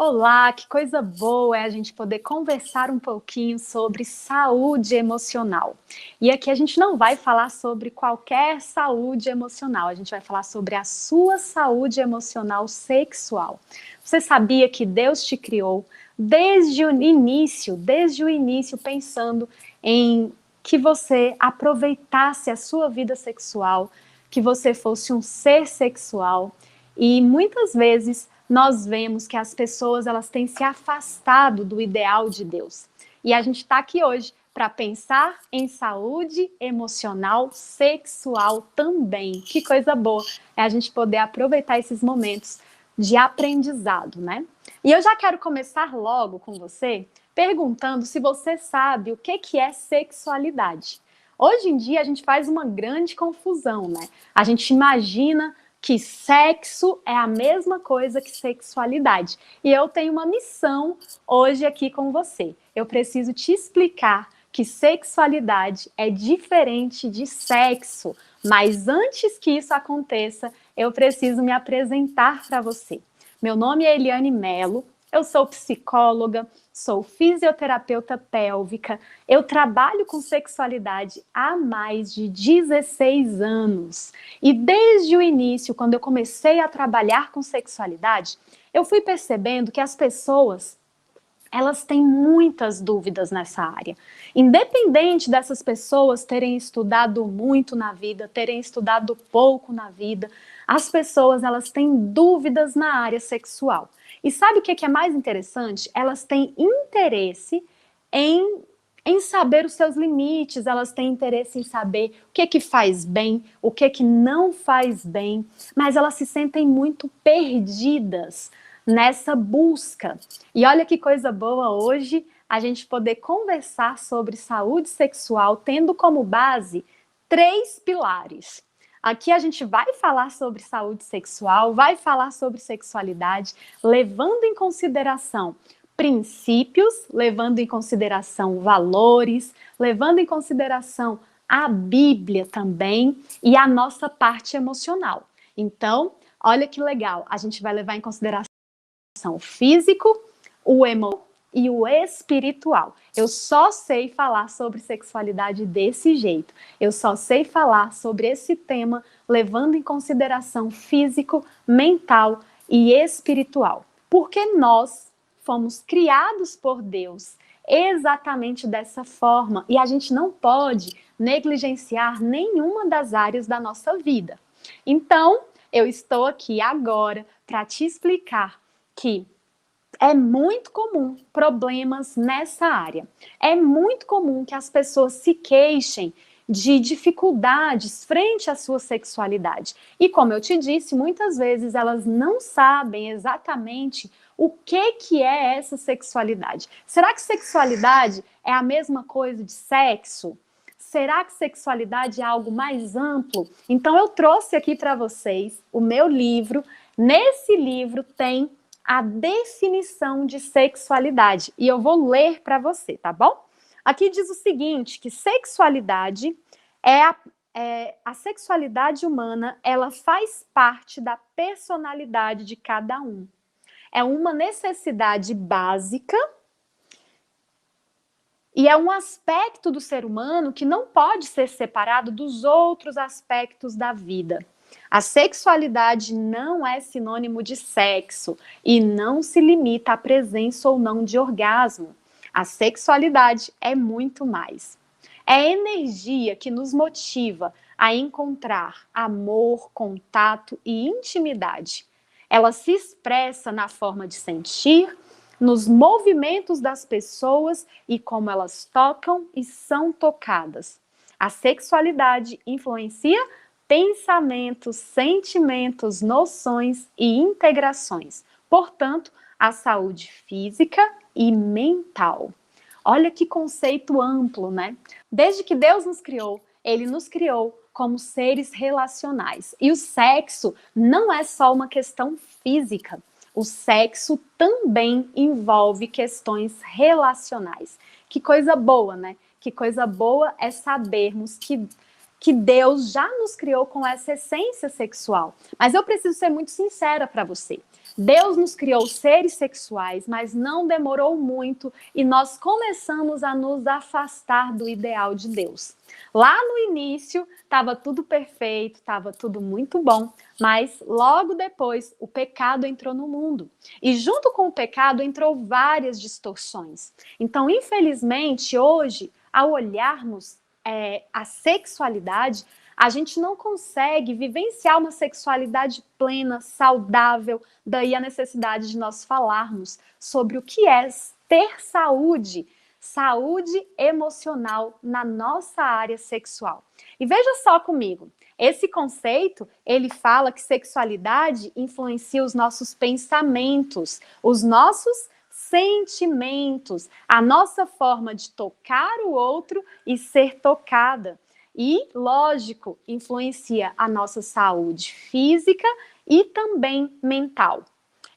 Olá, que coisa boa é a gente poder conversar um pouquinho sobre saúde emocional. E aqui a gente não vai falar sobre qualquer saúde emocional, a gente vai falar sobre a sua saúde emocional sexual. Você sabia que Deus te criou desde o início pensando em que você aproveitasse a sua vida sexual, que você fosse um ser sexual, e muitas vezes nós vemos que as pessoas elas têm se afastado do ideal de Deus. E a gente está aqui hoje para pensar em saúde emocional sexual também. Que coisa boa é a gente poder aproveitar esses momentos de aprendizado, né? E eu já quero começar logo com você perguntando se você sabe o que é sexualidade. Hoje em dia a gente faz uma grande confusão, né? A gente imagina que sexo é a mesma coisa que sexualidade. E eu tenho uma missão hoje aqui com você. Eu preciso te explicar que sexualidade é diferente de sexo. Mas antes que isso aconteça, eu preciso me apresentar para você. Meu nome é Eliane Mello, eu sou psicóloga, sou fisioterapeuta pélvica, eu trabalho com sexualidade há mais de 16 anos. E desde o início, quando eu comecei a trabalhar com sexualidade, eu fui percebendo que as pessoas, elas têm muitas dúvidas nessa área. Independente dessas pessoas terem estudado muito na vida, terem estudado pouco na vida, as pessoas elas têm dúvidas na área sexual. E sabe o que é mais interessante? Elas têm interesse em saber os seus limites, elas têm interesse em saber o que faz bem, o que não faz bem, mas elas se sentem muito perdidas nessa busca. E olha que coisa boa hoje a gente poder conversar sobre saúde sexual tendo como base 3 pilares. Aqui a gente vai falar sobre saúde sexual, vai falar sobre sexualidade, levando em consideração princípios, levando em consideração valores, levando em consideração a Bíblia também e a nossa parte emocional. Então, olha que legal, a gente vai levar em consideração o físico, o emocional e o espiritual. Eu só sei falar sobre sexualidade desse jeito. Eu só sei falar sobre esse tema levando em consideração físico, mental e espiritual. Porque nós fomos criados por Deus exatamente dessa forma e a gente não pode negligenciar nenhuma das áreas da nossa vida. Então, eu estou aqui agora para te explicar que é muito comum problemas nessa área. É muito comum que as pessoas se queixem de dificuldades frente à sua sexualidade. E como eu te disse, muitas vezes elas não sabem exatamente o que é essa sexualidade. Será que sexualidade é a mesma coisa de sexo? Será que sexualidade é algo mais amplo? Então eu trouxe aqui para vocês o meu livro. Nesse livro tem a definição de sexualidade. E eu vou ler para você, tá bom? Aqui diz o seguinte, que sexualidade a sexualidade humana, ela faz parte da personalidade de cada um. É uma necessidade básica e é um aspecto do ser humano que não pode ser separado dos outros aspectos da vida. A sexualidade não é sinônimo de sexo e não se limita à presença ou não de orgasmo. A sexualidade é muito mais. É energia que nos motiva a encontrar amor, contato e intimidade. Ela se expressa na forma de sentir, nos movimentos das pessoas e como elas tocam e são tocadas. A sexualidade influencia pensamentos, sentimentos, noções e integrações. Portanto, a saúde física e mental. Olha que conceito amplo, né? Desde que Deus nos criou, Ele nos criou como seres relacionais. E o sexo não é só uma questão física. O sexo também envolve questões relacionais. Que coisa boa, né? Que coisa boa é sabermos que que Deus já nos criou com essa essência sexual. Mas eu preciso ser muito sincera para você. Deus nos criou seres sexuais, mas não demorou muito e nós começamos a nos afastar do ideal de Deus. Lá no início, estava tudo perfeito, estava tudo muito bom, mas logo depois o pecado entrou no mundo. E junto com o pecado entrou várias distorções. Então, infelizmente, hoje, ao olharmos a sexualidade, a gente não consegue vivenciar uma sexualidade plena, saudável. Daí a necessidade de nós falarmos sobre o que é ter saúde emocional na nossa área sexual. E veja só comigo, esse conceito, ele fala que sexualidade influencia os nossos pensamentos, os nossos sentimentos, a nossa forma de tocar o outro e ser tocada. E, lógico, influencia a nossa saúde física e também mental.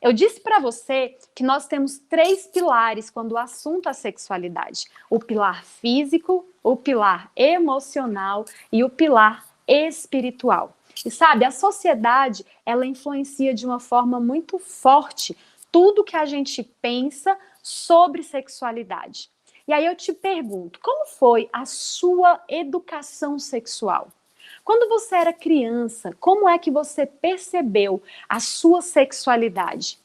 Eu disse para você que nós temos 3 pilares quando o assunto é sexualidade. O pilar físico, o pilar emocional e o pilar espiritual. E sabe, a sociedade, ela influencia de uma forma muito forte tudo que a gente pensa sobre sexualidade. E aí eu te pergunto, como foi a sua educação sexual? Quando você era criança, como é que você percebeu a sua sexualidade?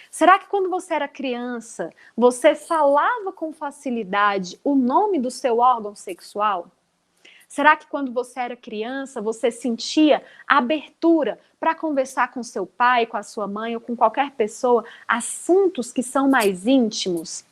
Será que quando você era criança, você falava com facilidade o nome do seu órgão sexual? Será que quando você era criança, você sentia abertura para conversar com seu pai, com a sua mãe ou com qualquer pessoa assuntos que são mais íntimos?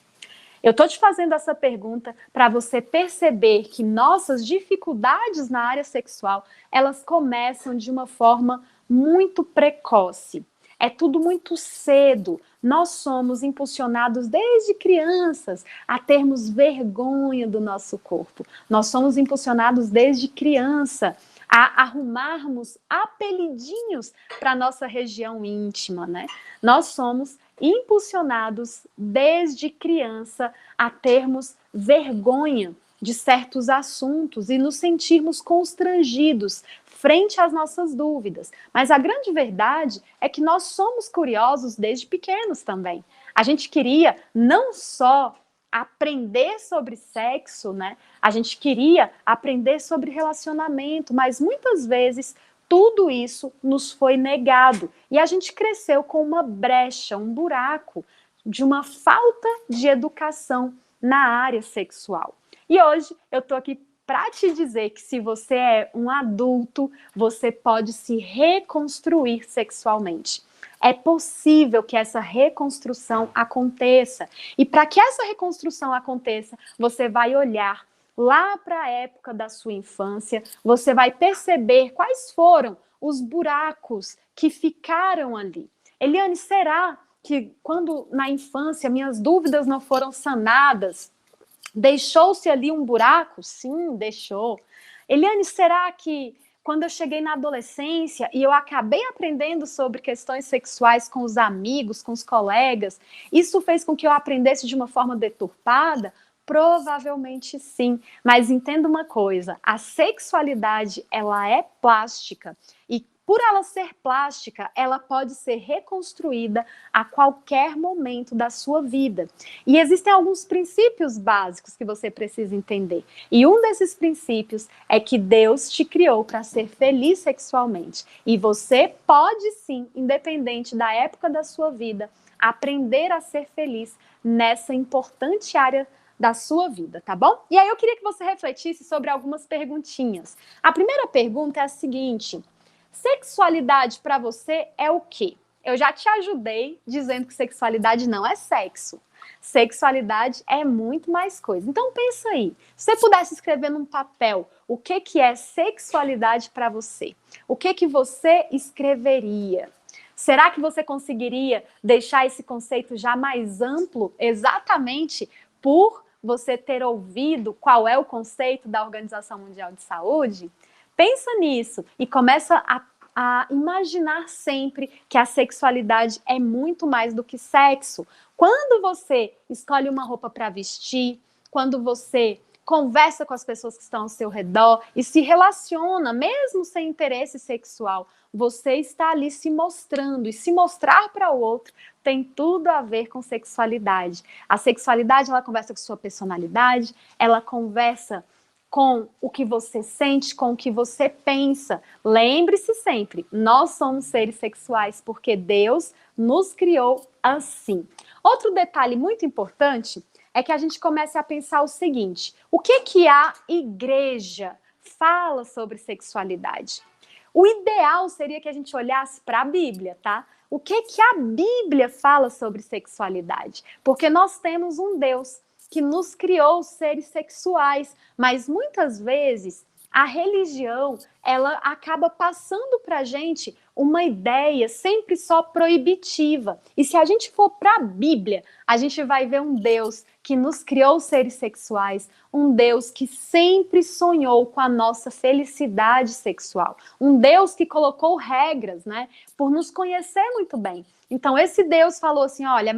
Eu estou te fazendo essa pergunta para você perceber que nossas dificuldades na área sexual, elas começam de uma forma muito precoce. É tudo muito cedo. Nós somos impulsionados desde crianças a termos vergonha do nosso corpo. Nós somos impulsionados desde criança a arrumarmos apelidinhos para nossa região íntima, né? Nós somos impulsionados desde criança a termos vergonha de certos assuntos e nos sentirmos constrangidos frente às nossas dúvidas. Mas a grande verdade é que nós somos curiosos desde pequenos também. A gente queria não só aprender sobre sexo, né? A gente queria aprender sobre relacionamento, mas muitas vezes tudo isso nos foi negado e a gente cresceu com uma brecha, um buraco de uma falta de educação na área sexual. E hoje eu tô aqui para te dizer que se você é um adulto, você pode se reconstruir sexualmente. É possível que essa reconstrução aconteça. E para que essa reconstrução aconteça, você vai olhar lá para a época da sua infância, você vai perceber quais foram os buracos que ficaram ali. Eliane, será que quando na infância minhas dúvidas não foram sanadas, deixou-se ali um buraco? Sim, deixou. Eliane, será que quando eu cheguei na adolescência e eu acabei aprendendo sobre questões sexuais com os amigos, com os colegas, isso fez com que eu aprendesse de uma forma deturpada? Provavelmente sim, mas entenda uma coisa, a sexualidade, ela é plástica e por ela ser plástica, ela pode ser reconstruída a qualquer momento da sua vida. E existem alguns princípios básicos que você precisa entender. E um desses princípios é que Deus te criou para ser feliz sexualmente. E você pode sim, independente da época da sua vida, aprender a ser feliz nessa importante área da sua vida, tá bom? E aí eu queria que você refletisse sobre algumas perguntinhas. A primeira pergunta é a seguinte: sexualidade para você é o quê? Eu já te ajudei dizendo que sexualidade não é sexo. Sexualidade é muito mais coisa. Então pensa aí, se você pudesse escrever num papel o que é sexualidade para você, o que você escreveria? Será que você conseguiria deixar esse conceito já mais amplo exatamente por você ter ouvido qual é o conceito da Organização Mundial de Saúde? Pensa nisso e começa a imaginar sempre que a sexualidade é muito mais do que sexo. Quando você escolhe uma roupa para vestir, quando você conversa com as pessoas que estão ao seu redor e se relaciona, mesmo sem interesse sexual. Você está ali se mostrando, e se mostrar para o outro tem tudo a ver com sexualidade. A sexualidade, ela conversa com sua personalidade, ela conversa com o que você sente, com o que você pensa. Lembre-se sempre, nós somos seres sexuais porque Deus nos criou assim. Outro detalhe muito importante é que a gente comece a pensar o seguinte: o que a igreja fala sobre sexualidade? O ideal seria que a gente olhasse para a Bíblia, tá? O que a Bíblia fala sobre sexualidade? Porque nós temos um Deus que nos criou seres sexuais, mas muitas vezes a religião, ela acaba passando para a gente uma ideia sempre só proibitiva. E se a gente for para a Bíblia, a gente vai ver um Deus que nos criou seres sexuais, um Deus que sempre sonhou com a nossa felicidade sexual, um Deus que colocou regras, né, por nos conhecer muito bem. Então esse Deus falou assim, olha,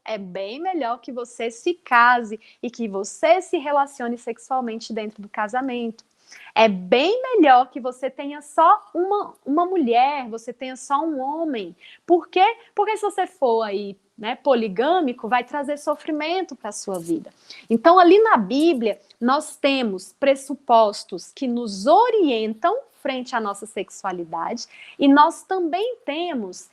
é bem melhor que você se case e que você se relacione sexualmente dentro do casamento. É bem melhor que você tenha só uma mulher, você tenha só um homem. Por quê? Porque se você for aí, né, poligâmico, vai trazer sofrimento para a sua vida. Então, ali na Bíblia, nós temos pressupostos que nos orientam frente à nossa sexualidade e nós também temos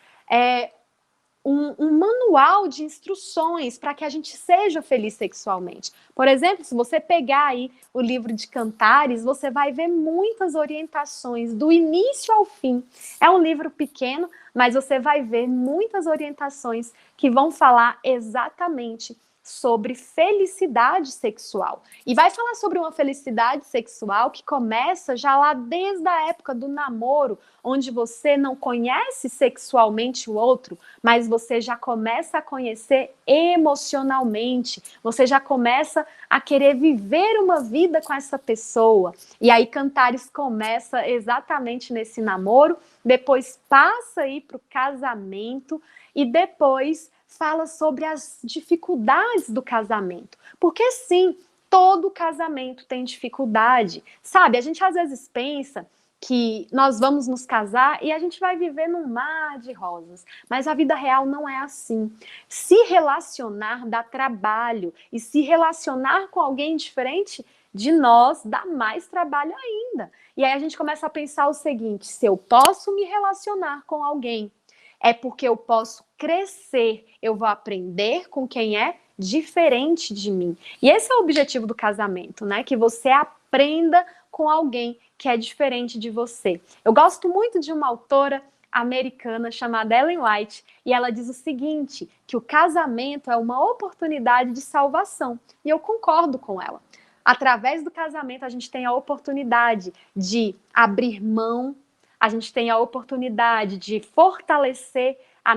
um manual de instruções para que a gente seja feliz sexualmente. Por exemplo, se você pegar aí o livro de Cantares, você vai ver muitas orientações do início ao fim. É um livro pequeno, mas você vai ver muitas orientações que vão falar exatamente sobre felicidade sexual. E vai falar sobre uma felicidade sexual que começa já lá desde a época do namoro, onde você não conhece sexualmente o outro, mas você já começa a conhecer emocionalmente, você já começa a querer viver uma vida com essa pessoa. E aí Cantares começa exatamente nesse namoro, depois passa aí para o casamento e depois fala sobre as dificuldades do casamento. Porque sim, todo casamento tem dificuldade. Sabe, a gente às vezes pensa que nós vamos nos casar e a gente vai viver num mar de rosas. Mas a vida real não é assim. Se relacionar dá trabalho. E se relacionar com alguém diferente de nós dá mais trabalho ainda. E aí a gente começa a pensar o seguinte: se eu posso me relacionar com alguém, é porque eu posso crescer, eu vou aprender com quem é diferente de mim. E esse é o objetivo do casamento, né? Que você aprenda com alguém que é diferente de você. Eu gosto muito de uma autora americana chamada Ellen White, e ela diz o seguinte, que o casamento é uma oportunidade de salvação. E eu concordo com ela. Através do casamento, a gente tem a oportunidade de abrir mão, a gente tem a oportunidade de fortalecer a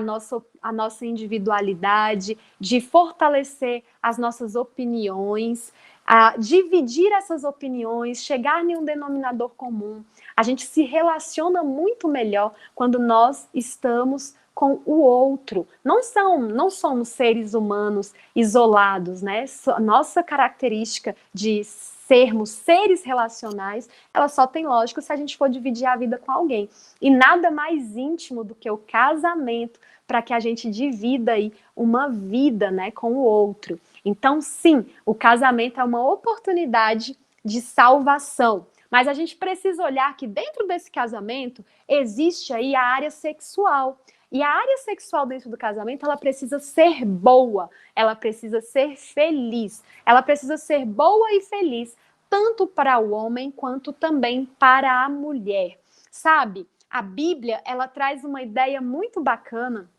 nossa individualidade, de fortalecer as nossas opiniões, a dividir essas opiniões, chegar em um denominador comum. A gente se relaciona muito melhor quando nós estamos com o outro. Não somos seres humanos isolados, né? Nossa característica de sermos seres relacionais, ela só tem lógica se a gente for dividir a vida com alguém. E nada mais íntimo do que o casamento para que a gente divida aí uma vida, né, com o outro. Então, sim, o casamento é uma oportunidade de salvação. Mas a gente precisa olhar que dentro desse casamento existe aí a área sexual. E a área sexual dentro do casamento, ela precisa ser boa, ela precisa ser feliz, ela precisa ser boa e feliz, tanto para o homem quanto também para a mulher. Sabe, a Bíblia, ela traz uma ideia muito bacana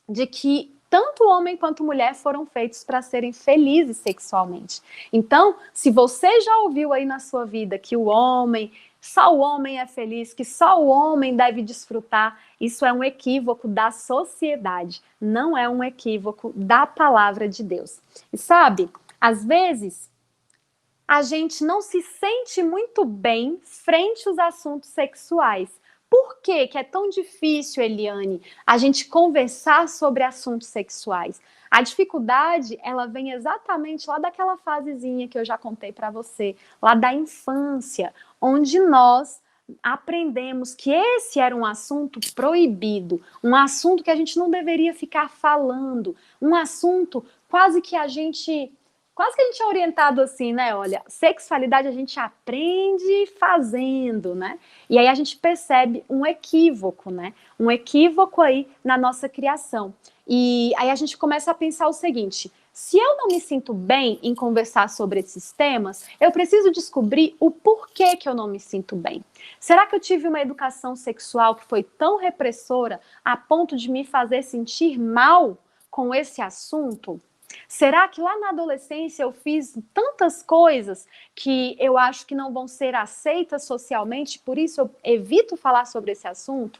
de que tanto homem quanto mulher foram feitos para serem felizes sexualmente. Então, se você já ouviu aí na sua vida que só o homem é feliz, que só o homem deve desfrutar, isso é um equívoco da sociedade, não é um equívoco da palavra de Deus. E sabe, às vezes a gente não se sente muito bem frente aos assuntos sexuais. Por que é tão difícil, Eliane, a gente conversar sobre assuntos sexuais? A dificuldade, ela vem exatamente lá daquela fasezinha que eu já contei para você, lá da infância, onde nós aprendemos que esse era um assunto proibido, um assunto que a gente não deveria ficar falando, um assunto quase que a gente é orientado assim, né? Olha, sexualidade a gente aprende fazendo, né? E aí a gente percebe um equívoco, né? Um equívoco aí na nossa criação. E aí a gente começa a pensar o seguinte: se eu não me sinto bem em conversar sobre esses temas, eu preciso descobrir o porquê que eu não me sinto bem. Será que eu tive uma educação sexual que foi tão repressora a ponto de me fazer sentir mal com esse assunto? Será que lá na adolescência eu fiz tantas coisas que eu acho que não vão ser aceitas socialmente, por isso eu evito falar sobre esse assunto?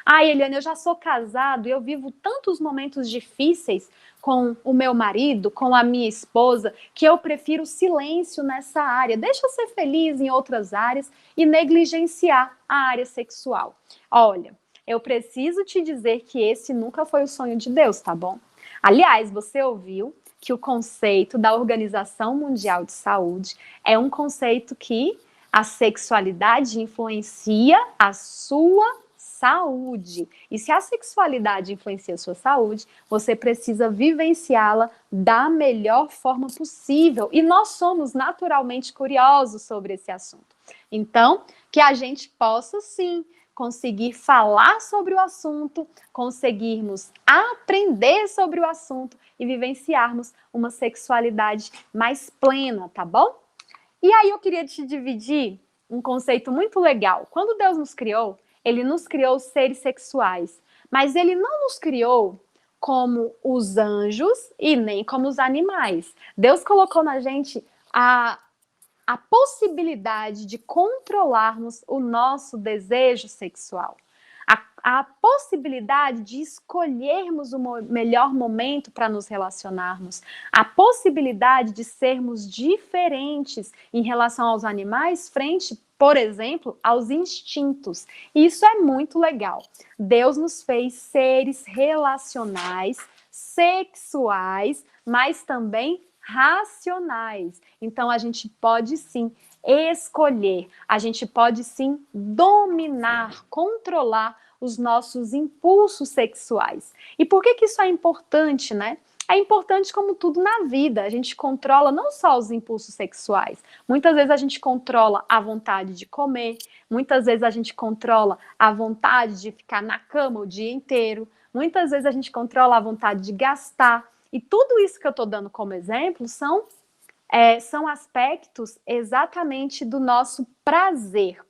Ah, Eliane, eu já sou casado e eu vivo tantos momentos difíceis com o meu marido, com a minha esposa, que eu prefiro silêncio nessa área. Deixa eu ser feliz em outras áreas e negligenciar a área sexual. Olha, eu preciso te dizer que esse nunca foi o sonho de Deus, tá bom? Aliás, você ouviu que o conceito da Organização Mundial de Saúde é um conceito que a sexualidade influencia a sua saúde. E se a sexualidade influencia a sua saúde, você precisa vivenciá-la da melhor forma possível. E nós somos naturalmente curiosos sobre esse assunto. Então, que a gente possa sim conseguir falar sobre o assunto, conseguirmos aprender sobre o assunto e vivenciarmos uma sexualidade mais plena, tá bom? E aí eu queria te dividir um conceito muito legal. Quando Deus nos criou, ele nos criou seres sexuais, mas ele não nos criou como os anjos e nem como os animais. Deus colocou na gente a possibilidade de controlarmos o nosso desejo sexual. A possibilidade de escolhermos o melhor momento para nos relacionarmos, a possibilidade de sermos diferentes em relação aos animais frente, por exemplo, aos instintos. E isso é muito legal. Deus nos fez seres relacionais, sexuais, mas também racionais. Então, a gente pode sim escolher, a gente pode sim dominar, controlar os nossos impulsos sexuais. E por que isso é importante, né? É importante como tudo na vida. A gente controla não só os impulsos sexuais. Muitas vezes a gente controla a vontade de comer, muitas vezes a gente controla a vontade de ficar na cama o dia inteiro, muitas vezes a gente controla a vontade de gastar. E tudo isso que eu estou dando como exemplo são aspectos exatamente do nosso prazer.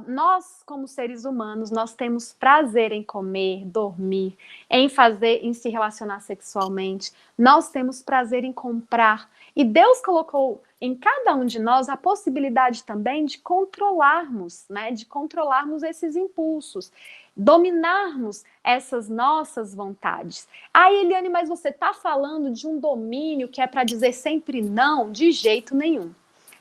Nós, como seres humanos, nós temos prazer em comer, dormir, em se relacionar sexualmente. Nós temos prazer em comprar. E Deus colocou em cada um de nós a possibilidade também de controlarmos, né? De controlarmos esses impulsos, dominarmos essas nossas vontades. Ah, Eliane, mas você está falando de um domínio que é para dizer sempre não? De jeito nenhum.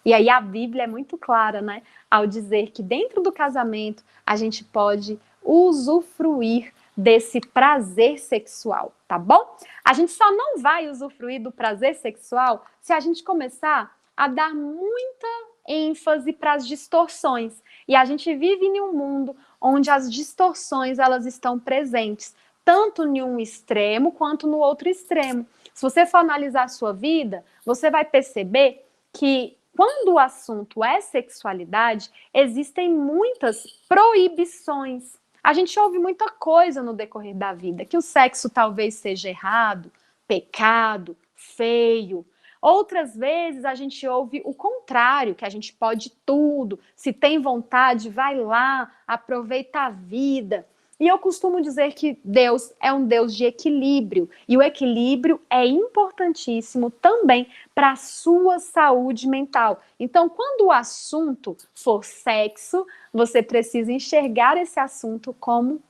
E aí a Bíblia é muito clara, né? Ao dizer que dentro do casamento a gente pode usufruir desse prazer sexual, tá bom? A gente só não vai usufruir do prazer sexual se a gente começar a dar muita ênfase para as distorções. E a gente vive em um mundo onde as distorções elas estão presentes, tanto em um extremo quanto no outro extremo. Se você for analisar a sua vida, você vai perceber que quando o assunto é sexualidade, existem muitas proibições. A gente ouve muita coisa no decorrer da vida, que o sexo talvez seja errado, pecado, feio. Outras vezes a gente ouve o contrário, que a gente pode tudo, se tem vontade, vai lá, aproveita a vida. E eu costumo dizer que Deus é um Deus de equilíbrio, e o equilíbrio é importantíssimo também para a sua saúde mental. Então, quando o assunto for sexo, você precisa enxergar esse assunto como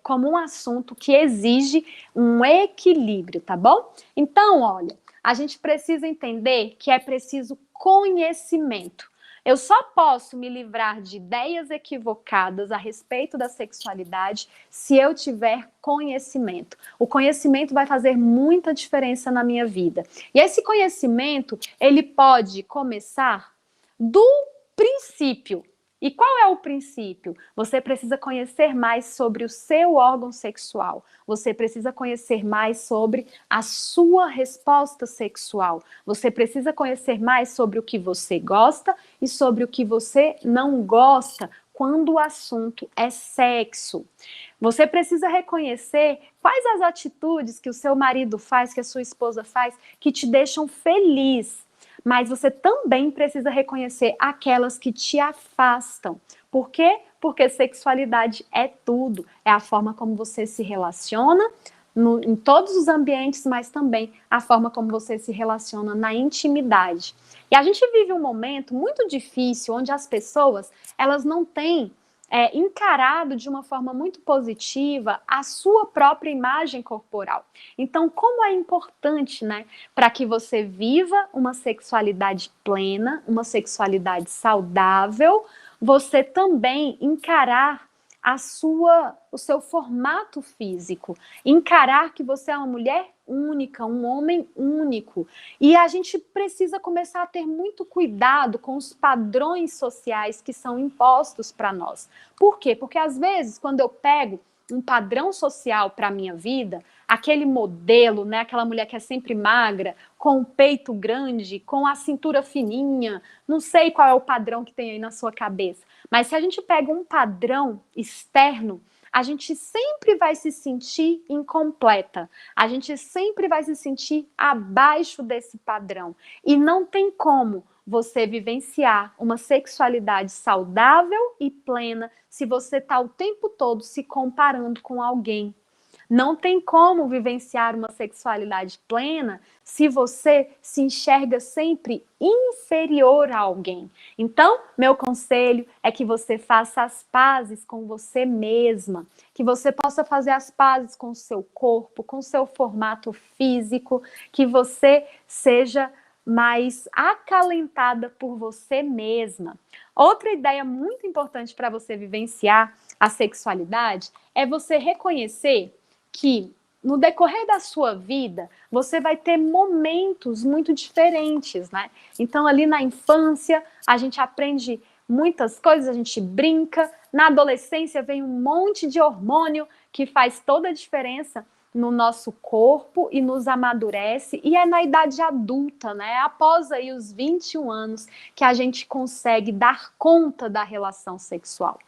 um assunto que exige um equilíbrio, tá bom? Então, olha, a gente precisa entender que é preciso conhecimento. Eu só posso me livrar de ideias equivocadas a respeito da sexualidade se eu tiver conhecimento. O conhecimento vai fazer muita diferença na minha vida. E esse conhecimento, ele pode começar do princípio. E qual é o princípio? Você precisa conhecer mais sobre o seu órgão sexual. Você precisa conhecer mais sobre a sua resposta sexual. Você precisa conhecer mais sobre o que você gosta e sobre o que você não gosta quando o assunto é sexo. Você precisa reconhecer quais as atitudes que o seu marido faz, que a sua esposa faz, que te deixam feliz. Mas você também precisa reconhecer aquelas que te afastam. Por quê? Porque sexualidade é tudo. É a forma como você se relaciona em todos os ambientes, mas também a forma como você se relaciona na intimidade. E a gente vive um momento muito difícil, onde as pessoas, elas não têm encarado de uma forma muito positiva a sua própria imagem corporal. Então, como é importante, né, para que você viva uma sexualidade plena, uma sexualidade saudável, você também encarar o seu formato físico, encarar que você é uma mulher única, um homem único. E a gente precisa começar a ter muito cuidado com os padrões sociais que são impostos para nós. Por quê? Porque às vezes, quando eu pego um padrão social para a minha vida, aquele modelo, né, aquela mulher que é sempre magra, com o peito grande, com a cintura fininha, não sei qual é o padrão que tem aí na sua cabeça, mas se a gente pega um padrão externo, a gente sempre vai se sentir incompleta, a gente sempre vai se sentir abaixo desse padrão, e não tem como você vivenciar uma sexualidade saudável e plena se você está o tempo todo se comparando com alguém. Não tem como vivenciar uma sexualidade plena se você se enxerga sempre inferior a alguém. Então, meu conselho é que você faça as pazes com você mesma, que você possa fazer as pazes com o seu corpo, com o seu formato físico, que você seja mais acalentada por você mesma. Outra ideia muito importante para você vivenciar a sexualidade é você reconhecer que no decorrer da sua vida, você vai ter momentos muito diferentes, né? Então, ali na infância, a gente aprende muitas coisas, a gente brinca. Na adolescência, vem um monte de hormônio que faz toda a diferença no nosso corpo e nos amadurece, e é na idade adulta, né? Após aí os 21 anos que a gente consegue dar conta da relação sexual.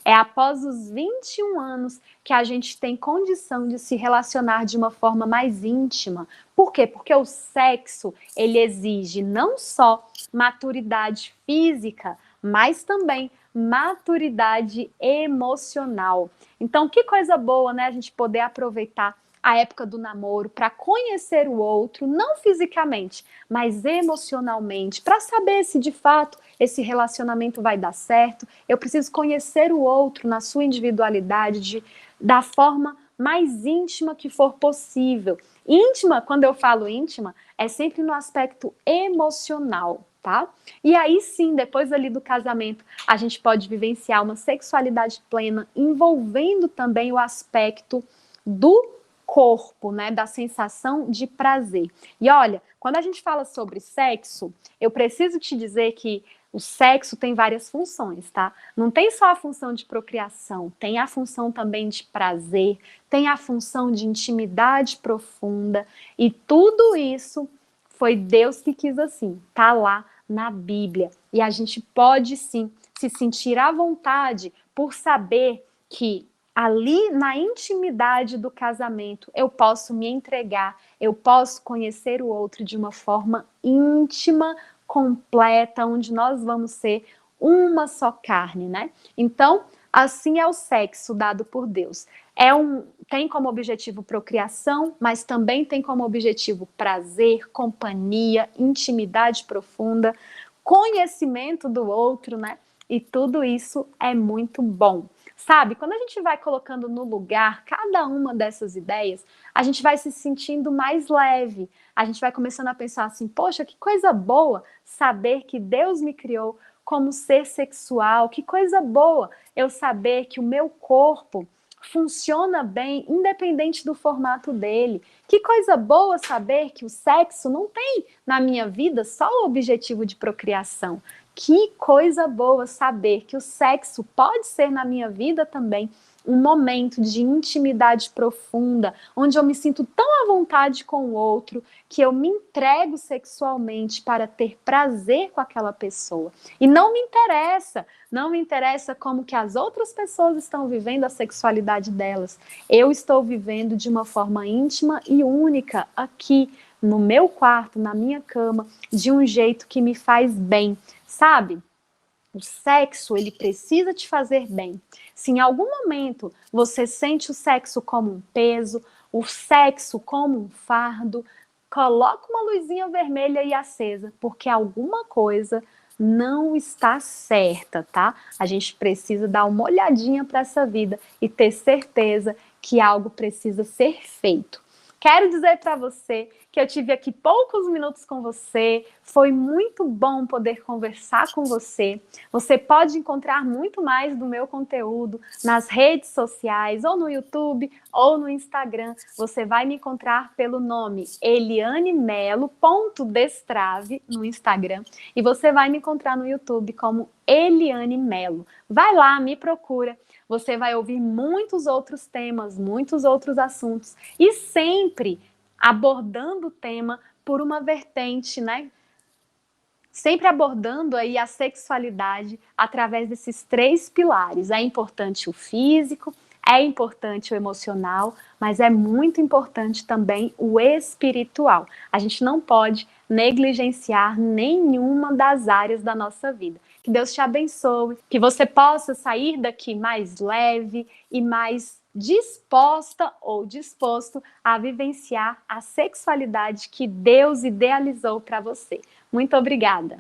É após os 21 anos que a gente tem condição de se relacionar de uma forma mais íntima. Por quê? Porque o sexo, ele exige não só maturidade física, mas também maturidade emocional. Então, que coisa boa, né? A gente poder aproveitar a época do namoro para conhecer o outro, não fisicamente, mas emocionalmente, para saber se de fato esse relacionamento vai dar certo. Eu preciso conhecer o outro na sua individualidade, da forma mais íntima que for possível. Íntima, quando eu falo íntima, é sempre no aspecto emocional, tá? E aí sim, depois ali do casamento, a gente pode vivenciar uma sexualidade plena, envolvendo também o aspecto do corpo, né, da sensação de prazer. E olha, quando a gente fala sobre sexo, eu preciso te dizer que o sexo tem várias funções, tá? Não tem só a função de procriação, tem a função também de prazer, tem a função de intimidade profunda, e tudo isso foi Deus que quis assim, tá lá na Bíblia. E a gente pode sim se sentir à vontade por saber que ali na intimidade do casamento eu posso me entregar, eu posso conhecer o outro de uma forma íntima, completa, onde nós vamos ser uma só carne, né? Então, assim é o sexo dado por Deus. Tem como objetivo procriação, mas também tem como objetivo prazer, companhia, intimidade profunda, conhecimento do outro, né? E tudo isso é muito bom. Sabe, quando a gente vai colocando no lugar cada uma dessas ideias, a gente vai se sentindo mais leve. A gente vai começando a pensar assim, poxa, que coisa boa saber que Deus me criou como ser sexual. Que coisa boa eu saber que o meu corpo funciona bem, independente do formato dele. Que coisa boa saber que o sexo não tem na minha vida só o objetivo de procriação. Que coisa boa saber que o sexo pode ser na minha vida também um momento de intimidade profunda, onde eu me sinto tão à vontade com o outro, que eu me entrego sexualmente para ter prazer com aquela pessoa. E não me interessa como que as outras pessoas estão vivendo a sexualidade delas. Eu estou vivendo de uma forma íntima e única aqui, no meu quarto, na minha cama, de um jeito que me faz bem, sabe? O sexo, ele precisa te fazer bem. Se em algum momento você sente o sexo como um peso, o sexo como um fardo, coloca uma luzinha vermelha e acesa, porque alguma coisa não está certa, tá? A gente precisa dar uma olhadinha para essa vida e ter certeza que algo precisa ser feito. Quero dizer para você que eu tive aqui poucos minutos com você, foi muito bom poder conversar com você. Você pode encontrar muito mais do meu conteúdo nas redes sociais, ou no YouTube, ou no Instagram. Você vai me encontrar pelo nome elianemelo.destrave no Instagram, e você vai me encontrar no YouTube como Eliane Melo. Vai lá, me procura. Você vai ouvir muitos outros temas, muitos outros assuntos, e sempre abordando o tema por uma vertente, né? Sempre abordando aí a sexualidade através desses 3 pilares. É importante o físico, é importante o emocional, mas é muito importante também o espiritual. A gente não pode negligenciar nenhuma das áreas da nossa vida. Que Deus te abençoe, que você possa sair daqui mais leve e mais disposta ou disposto a vivenciar a sexualidade que Deus idealizou para você. Muito obrigada!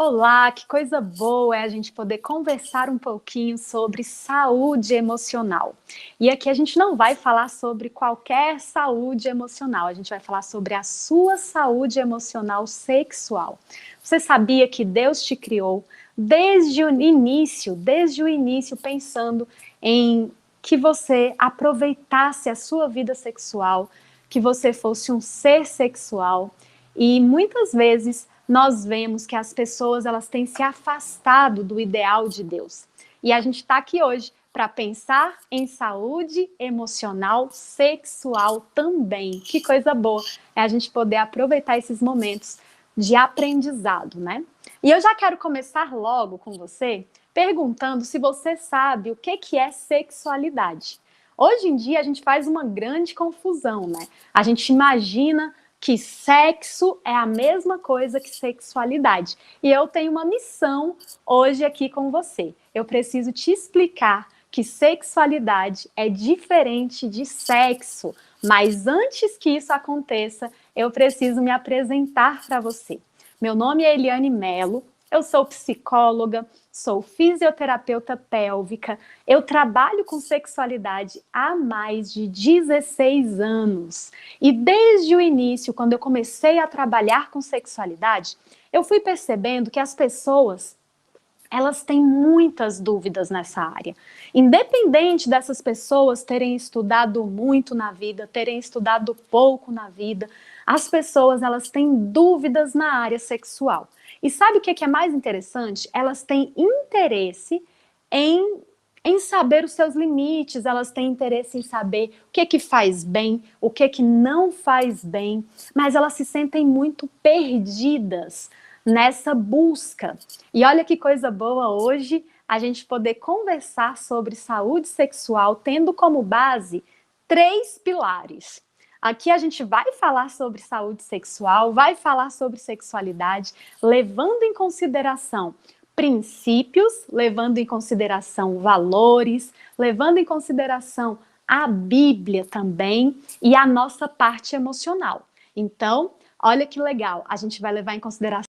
Olá, que coisa boa é a gente poder conversar um pouquinho sobre saúde emocional. E aqui a gente não vai falar sobre qualquer saúde emocional, a gente vai falar sobre a sua saúde emocional sexual. Você sabia que Deus te criou desde o início, pensando em que você aproveitasse a sua vida sexual, que você fosse um ser sexual. E muitas vezes nós vemos que as pessoas elas têm se afastado do ideal de Deus. E a gente está aqui hoje para pensar em saúde emocional, sexual também. Que coisa boa é a gente poder aproveitar esses momentos de aprendizado, né? E eu já quero começar logo com você perguntando se você sabe o que é sexualidade. Hoje em dia a gente faz uma grande confusão, né? A gente imagina que sexo é a mesma coisa que sexualidade. E eu tenho uma missão hoje aqui com você. Eu preciso te explicar que sexualidade é diferente de sexo. Mas antes que isso aconteça, eu preciso me apresentar para você. Meu nome é Eliane Mello, eu sou psicóloga, sou fisioterapeuta pélvica, eu trabalho com sexualidade há mais de 16 anos. E desde o início, quando eu comecei a trabalhar com sexualidade, eu fui percebendo que as pessoas elas têm muitas dúvidas nessa área. Independente dessas pessoas terem estudado muito na vida, terem estudado pouco na vida, as pessoas elas têm dúvidas na área sexual. E sabe o que é mais interessante? Elas têm interesse em saber os seus limites, elas têm interesse em saber o que faz bem, o que não faz bem, mas elas se sentem muito perdidas nessa busca. E olha que coisa boa hoje a gente poder conversar sobre saúde sexual tendo como base 3 pilares. Aqui a gente vai falar sobre saúde sexual, vai falar sobre sexualidade, levando em consideração princípios, levando em consideração valores, levando em consideração a Bíblia também e a nossa parte emocional. Então, olha que legal, a gente vai levar em consideração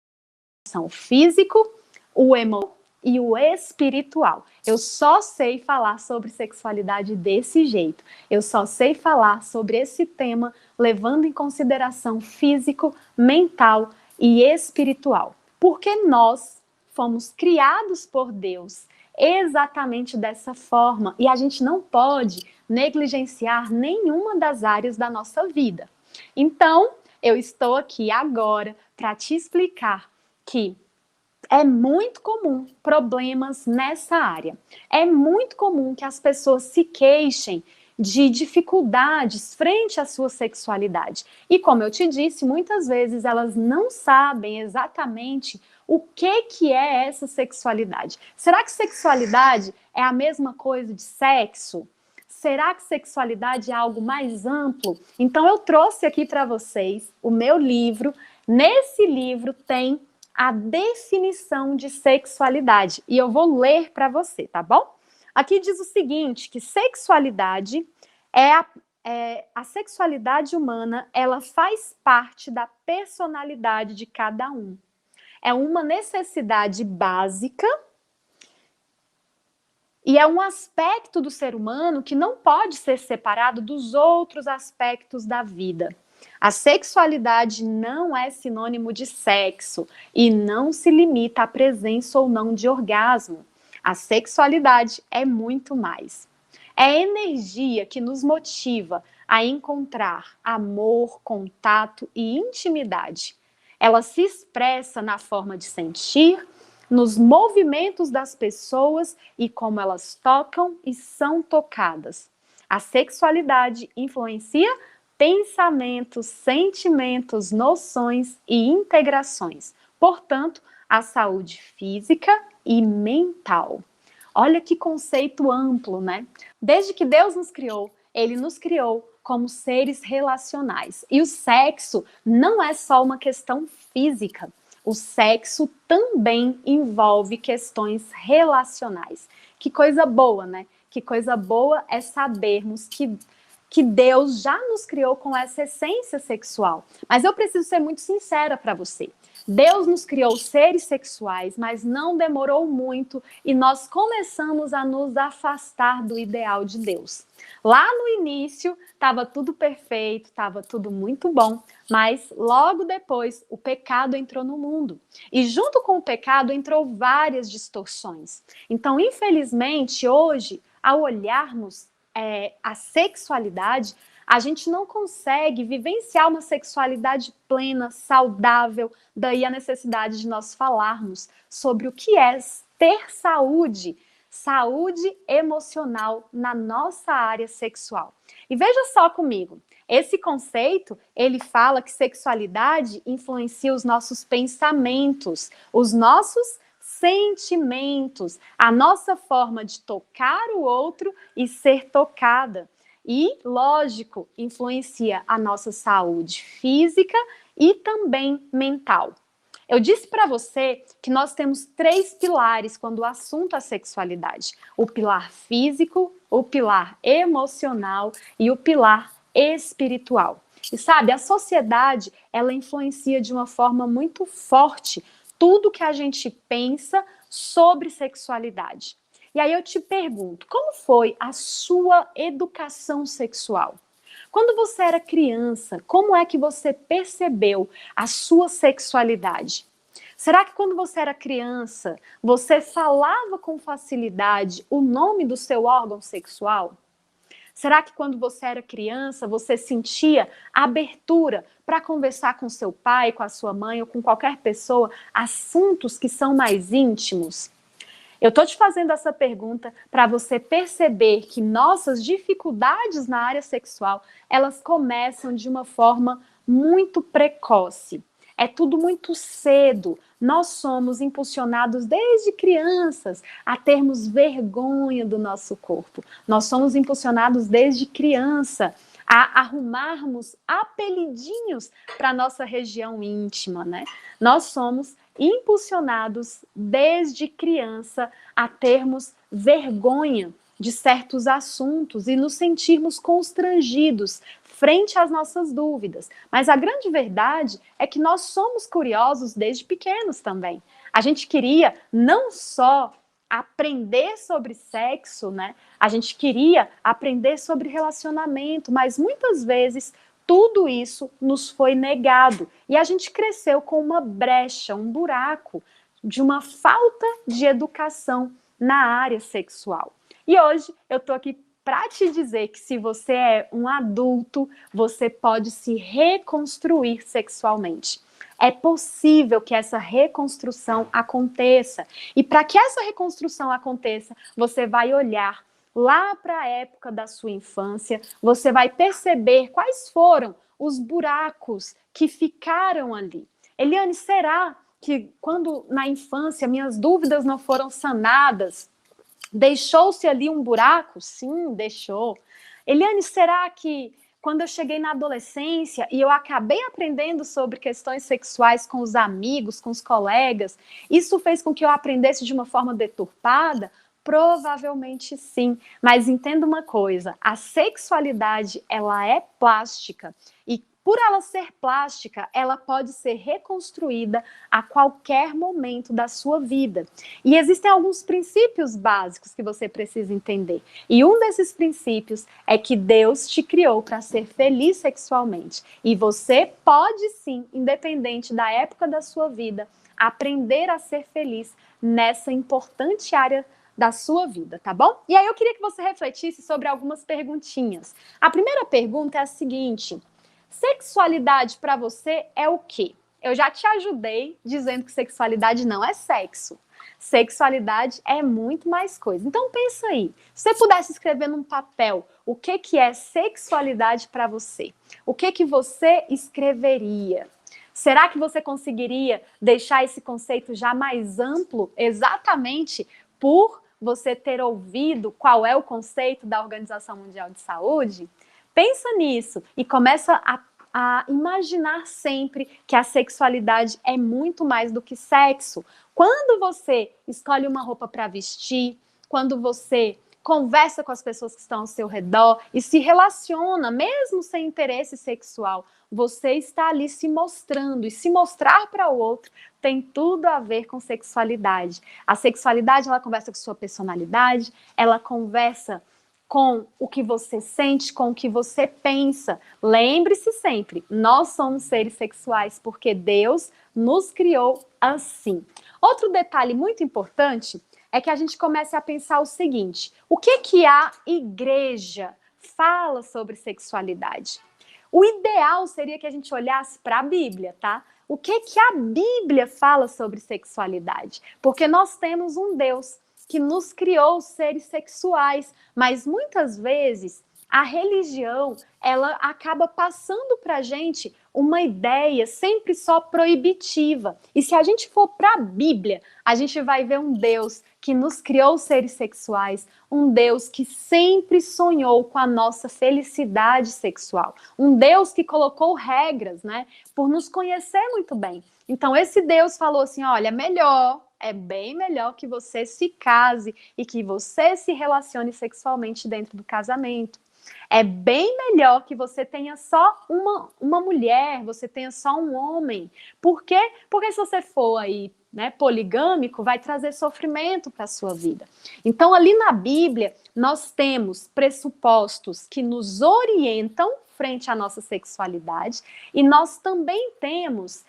o físico, o emocional e o espiritual. Eu só sei falar sobre sexualidade desse jeito. Eu só sei falar sobre esse tema levando em consideração físico, mental e espiritual. Porque nós fomos criados por Deus exatamente dessa forma e a gente não pode negligenciar nenhuma das áreas da nossa vida. Então, eu estou aqui agora para te explicar que é muito comum problemas nessa área. É muito comum que as pessoas se queixem de dificuldades frente à sua sexualidade. E como eu te disse, muitas vezes elas não sabem exatamente o que é essa sexualidade. Será que sexualidade é a mesma coisa de sexo? Será que sexualidade é algo mais amplo? Então eu trouxe aqui para vocês o meu livro. Nesse livro tem a definição de sexualidade. E eu vou ler para você, tá bom? Aqui diz o seguinte, que sexualidade a sexualidade humana, ela faz parte da personalidade de cada um. É uma necessidade básica e é um aspecto do ser humano que não pode ser separado dos outros aspectos da vida. A sexualidade não é sinônimo de sexo e não se limita à presença ou não de orgasmo. A sexualidade é muito mais. É energia que nos motiva a encontrar amor, contato e intimidade. Ela se expressa na forma de sentir, nos movimentos das pessoas e como elas tocam e são tocadas. A sexualidade influencia pensamentos, sentimentos, noções e integrações. Portanto, a saúde física e mental. Olha que conceito amplo, né? Desde que Deus nos criou, Ele nos criou como seres relacionais. E o sexo não é só uma questão física. O sexo também envolve questões relacionais. Que coisa boa, né? Que coisa boa é sabermos que que Deus já nos criou com essa essência sexual. Mas eu preciso ser muito sincera para você. Deus nos criou seres sexuais, mas não demorou muito e nós começamos a nos afastar do ideal de Deus. Lá no início, estava tudo perfeito, estava tudo muito bom, mas logo depois o pecado entrou no mundo. E junto com o pecado entrou várias distorções. Então, infelizmente, hoje, ao olharmos a sexualidade, a gente não consegue vivenciar uma sexualidade plena, saudável, daí a necessidade de nós falarmos sobre o que é ter saúde emocional na nossa área sexual. E veja só comigo, esse conceito, ele fala que sexualidade influencia os nossos pensamentos, os nossos sentimentos, a nossa forma de tocar o outro e ser tocada. E, lógico, influencia a nossa saúde física e também mental. Eu disse para você que nós temos 3 pilares quando o assunto é sexualidade. O pilar físico, o pilar emocional e o pilar espiritual. E sabe, a sociedade, ela influencia de uma forma muito forte tudo que a gente pensa sobre sexualidade. E aí eu te pergunto, como foi a sua educação sexual? Quando você era criança, como é que você percebeu a sua sexualidade? Será que quando você era criança, você falava com facilidade o nome do seu órgão sexual? Será que quando você era criança, você sentia abertura para conversar com seu pai, com a sua mãe ou com qualquer pessoa assuntos que são mais íntimos? Eu estou te fazendo essa pergunta para você perceber que nossas dificuldades na área sexual, elas começam de uma forma muito precoce. É tudo muito cedo. Nós somos impulsionados desde crianças a termos vergonha do nosso corpo. Nós somos impulsionados desde criança a arrumarmos apelidinhos para nossa região íntima, né? Nós somos impulsionados desde criança a termos vergonha de certos assuntos e nos sentirmos constrangidos frente às nossas dúvidas. Mas a grande verdade é que nós somos curiosos desde pequenos também. A gente queria não só aprender sobre sexo, né? A gente queria aprender sobre relacionamento, mas muitas vezes tudo isso nos foi negado e a gente cresceu com uma brecha, um buraco de uma falta de educação na área sexual. E hoje eu tô aqui para te dizer que se você é um adulto, você pode se reconstruir sexualmente. É possível que essa reconstrução aconteça. E para que essa reconstrução aconteça, você vai olhar lá para a época da sua infância, você vai perceber quais foram os buracos que ficaram ali. Eliane, será que quando na infância minhas dúvidas não foram sanadas, deixou-se ali um buraco? Sim, deixou. Eliane, será que quando eu cheguei na adolescência e eu acabei aprendendo sobre questões sexuais com os amigos, com os colegas, isso fez com que eu aprendesse de uma forma deturpada? Provavelmente sim, mas entenda uma coisa, a sexualidade, ela é plástica e por ela ser plástica, ela pode ser reconstruída a qualquer momento da sua vida. E existem alguns princípios básicos que você precisa entender. E um desses princípios é que Deus te criou para ser feliz sexualmente. E você pode sim, independente da época da sua vida, aprender a ser feliz nessa importante área da sua vida, tá bom? E aí eu queria que você refletisse sobre algumas perguntinhas. A primeira pergunta é a seguinte: sexualidade para você é o quê? Eu já te ajudei dizendo que sexualidade não é sexo. Sexualidade é muito mais coisa. Então pensa aí, se você pudesse escrever num papel o que é sexualidade para você, o que você escreveria? Será que você conseguiria deixar esse conceito já mais amplo exatamente por você ter ouvido qual é o conceito da Organização Mundial de Saúde? Pensa nisso e começa a imaginar sempre que a sexualidade é muito mais do que sexo. Quando você escolhe uma roupa para vestir, quando você conversa com as pessoas que estão ao seu redor e se relaciona, mesmo sem interesse sexual. Você está ali se mostrando, e se mostrar para o outro tem tudo a ver com sexualidade. A sexualidade, ela conversa com sua personalidade, ela conversa com o que você sente, com o que você pensa. Lembre-se sempre, nós somos seres sexuais porque Deus nos criou assim. Outro detalhe muito importante é que a gente comece a pensar o seguinte: o que a igreja fala sobre sexualidade? O ideal seria que a gente olhasse para a Bíblia, tá? O que a Bíblia fala sobre sexualidade? Porque nós temos um Deus que nos criou seres sexuais, mas muitas vezes a religião, ela acaba passando para a gente uma ideia sempre só proibitiva. E se a gente for para a Bíblia, a gente vai ver um Deus que nos criou seres sexuais, um Deus que sempre sonhou com a nossa felicidade sexual, um Deus que colocou regras, né, por nos conhecer muito bem. Então esse Deus falou assim, olha, é bem melhor que você se case e que você se relacione sexualmente dentro do casamento. É bem melhor que você tenha só uma mulher, você tenha só um homem. Por quê? Porque se você for aí, né, poligâmico, vai trazer sofrimento para a sua vida. Então, ali na Bíblia, nós temos pressupostos que nos orientam frente à nossa sexualidade e nós também temos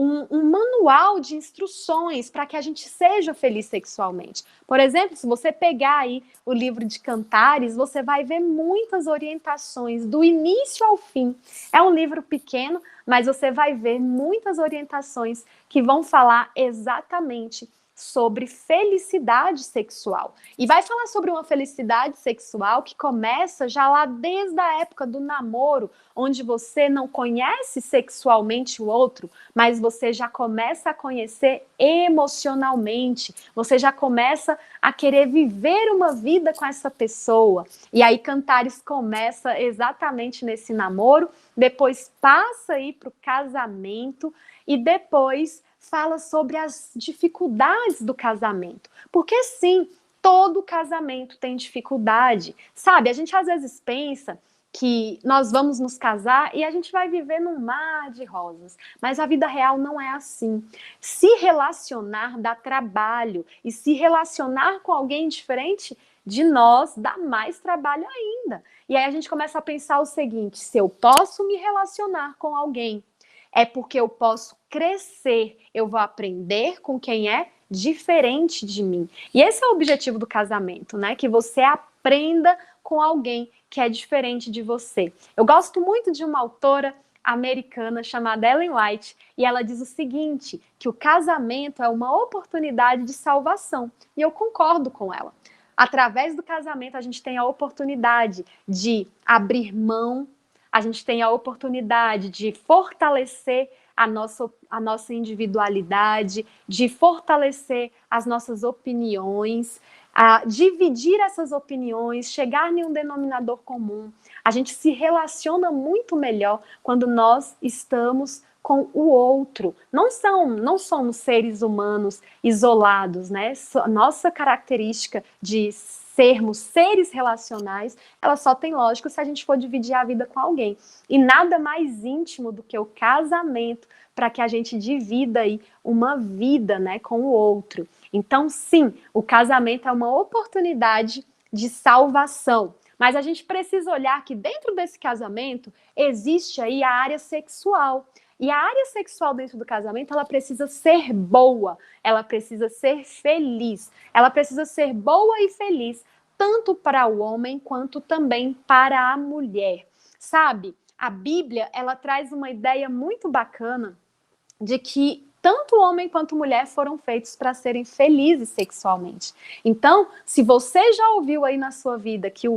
um manual de instruções para que a gente seja feliz sexualmente. Por exemplo, se você pegar aí o livro de Cantares, você vai ver muitas orientações do início ao fim. É um livro pequeno, mas você vai ver muitas orientações que vão falar exatamente sobre felicidade sexual. E vai falar sobre uma felicidade sexual que começa já lá desde a época do namoro, onde você não conhece sexualmente o outro, mas você já começa a conhecer emocionalmente, você já começa a querer viver uma vida com essa pessoa. E aí Cantares começa exatamente nesse namoro, depois passa aí para o casamento e depois fala sobre as dificuldades do casamento. Porque sim, todo casamento tem dificuldade. Sabe, a gente às vezes pensa que nós vamos nos casar e a gente vai viver num mar de rosas. Mas a vida real não é assim. Se relacionar dá trabalho. E se relacionar com alguém diferente de nós dá mais trabalho ainda. E aí a gente começa a pensar o seguinte: se eu posso me relacionar com alguém, é porque eu posso crescer, eu vou aprender com quem é diferente de mim. E esse é o objetivo do casamento, né? Que você aprenda com alguém que é diferente de você. Eu gosto muito de uma autora americana chamada Ellen White, e ela diz o seguinte, que o casamento é uma oportunidade de salvação. E eu concordo com ela. Através do casamento, a gente tem a oportunidade de abrir mão, a gente tem a oportunidade de fortalecer a nossa individualidade, de fortalecer as nossas opiniões, a dividir essas opiniões, chegar em um denominador comum. A gente se relaciona muito melhor quando nós estamos com o outro. Não somos seres humanos isolados, né? Nossa característica de sermos seres relacionais, ela só tem lógico se a gente for dividir a vida com alguém. E nada mais íntimo do que o casamento para que a gente divida aí uma vida, né, com o outro. Então, sim, o casamento é uma oportunidade de salvação. Mas a gente precisa olhar que dentro desse casamento existe aí a área sexual. E a área sexual dentro do casamento, ela precisa ser boa, ela precisa ser feliz, ela precisa ser boa e feliz, tanto para o homem quanto também para a mulher. Sabe, a Bíblia, ela traz uma ideia muito bacana de que tanto homem quanto mulher foram feitos para serem felizes sexualmente. Então, se você já ouviu aí na sua vida que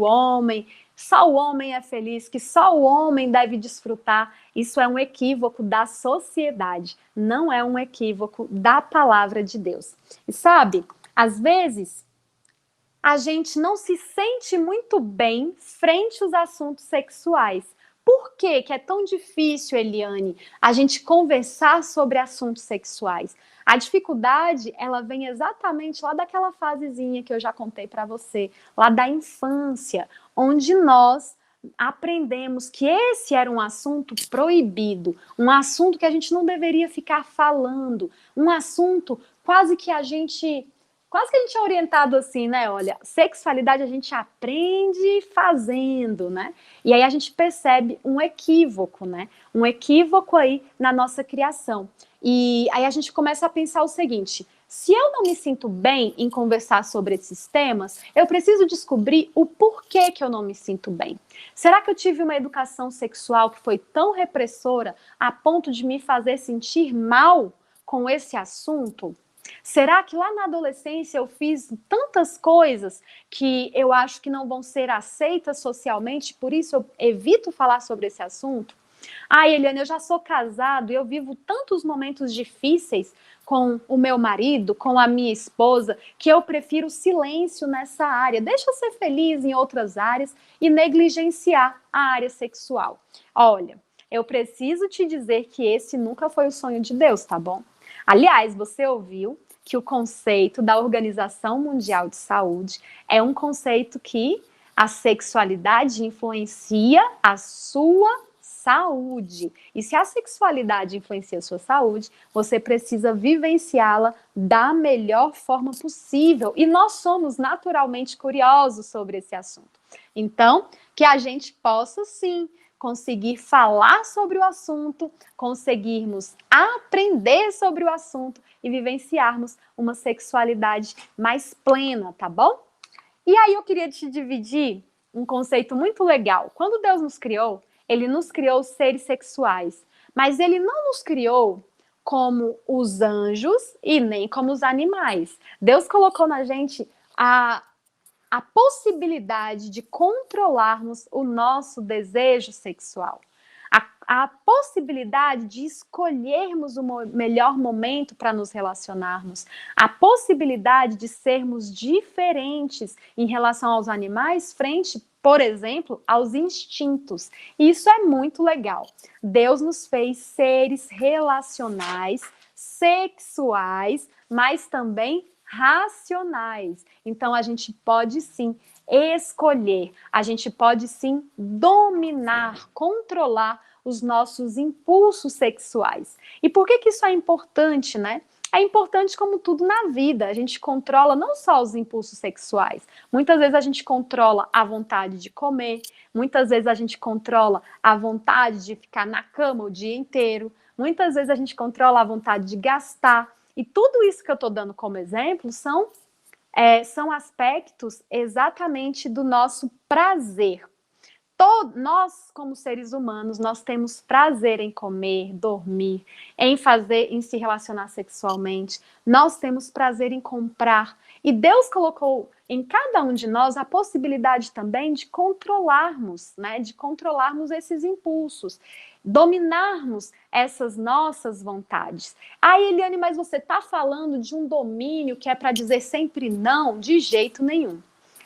só o homem é feliz, que só o homem deve desfrutar, isso é um equívoco da sociedade, não é um equívoco da palavra de Deus. E sabe, às vezes a gente não se sente muito bem frente aos assuntos sexuais. Por que é tão difícil, Eliane, a gente conversar sobre assuntos sexuais? A dificuldade, ela vem exatamente lá daquela fasezinha que eu já contei para você, lá da infância, onde nós aprendemos que esse era um assunto proibido, um assunto que a gente não deveria ficar falando, um assunto quase que a gente é orientado assim, né? Olha, sexualidade a gente aprende fazendo, né? E aí a gente percebe um equívoco, né? Um equívoco aí na nossa criação. E aí a gente começa a pensar o seguinte: se eu não me sinto bem em conversar sobre esses temas, eu preciso descobrir o porquê que eu não me sinto bem. Será que eu tive uma educação sexual que foi tão repressora a ponto de me fazer sentir mal com esse assunto? Será que lá na adolescência eu fiz tantas coisas que eu acho que não vão ser aceitas socialmente, por isso eu evito falar sobre esse assunto? Ah, Eliane, eu já sou casado e eu vivo tantos momentos difíceis com o meu marido, com a minha esposa, que eu prefiro silêncio nessa área. Deixa eu ser feliz em outras áreas e negligenciar a área sexual. Olha, eu preciso te dizer que esse nunca foi o sonho de Deus, tá bom? Aliás, você ouviu que o conceito da Organização Mundial de Saúde é um conceito que a sexualidade influencia a sua saúde. E se a sexualidade influencia a sua saúde, você precisa vivenciá-la da melhor forma possível. E nós somos naturalmente curiosos sobre esse assunto. Então, que a gente possa sim conseguir falar sobre o assunto, conseguirmos aprender sobre o assunto e vivenciarmos uma sexualidade mais plena, tá bom? E aí eu queria te dividir um conceito muito legal. Quando Deus nos criou, ele nos criou seres sexuais, mas ele não nos criou como os anjos e nem como os animais. Deus colocou na gente a possibilidade de controlarmos o nosso desejo sexual. A possibilidade de escolhermos o melhor momento para nos relacionarmos, a possibilidade de sermos diferentes em relação aos animais frente, por exemplo, aos instintos. E isso é muito legal. Deus nos fez seres relacionais, sexuais, mas também racionais. Então, a gente pode sim escolher, a gente pode sim dominar, controlar os nossos impulsos sexuais. E por que isso é importante, né? É importante como tudo na vida. A gente controla não só os impulsos sexuais. Muitas vezes a gente controla a vontade de comer, muitas vezes a gente controla a vontade de ficar na cama o dia inteiro, muitas vezes a gente controla a vontade de gastar. E tudo isso que eu estou dando como exemplo são aspectos exatamente do nosso prazer. Nós, como seres humanos, nós temos prazer em comer, dormir, em se relacionar sexualmente. Nós temos prazer em comprar. E Deus colocou em cada um de nós a possibilidade também de controlarmos, né? De controlarmos esses impulsos, dominarmos essas nossas vontades. Ah, Eliane, mas você está falando de um domínio que é para dizer sempre não? De jeito nenhum.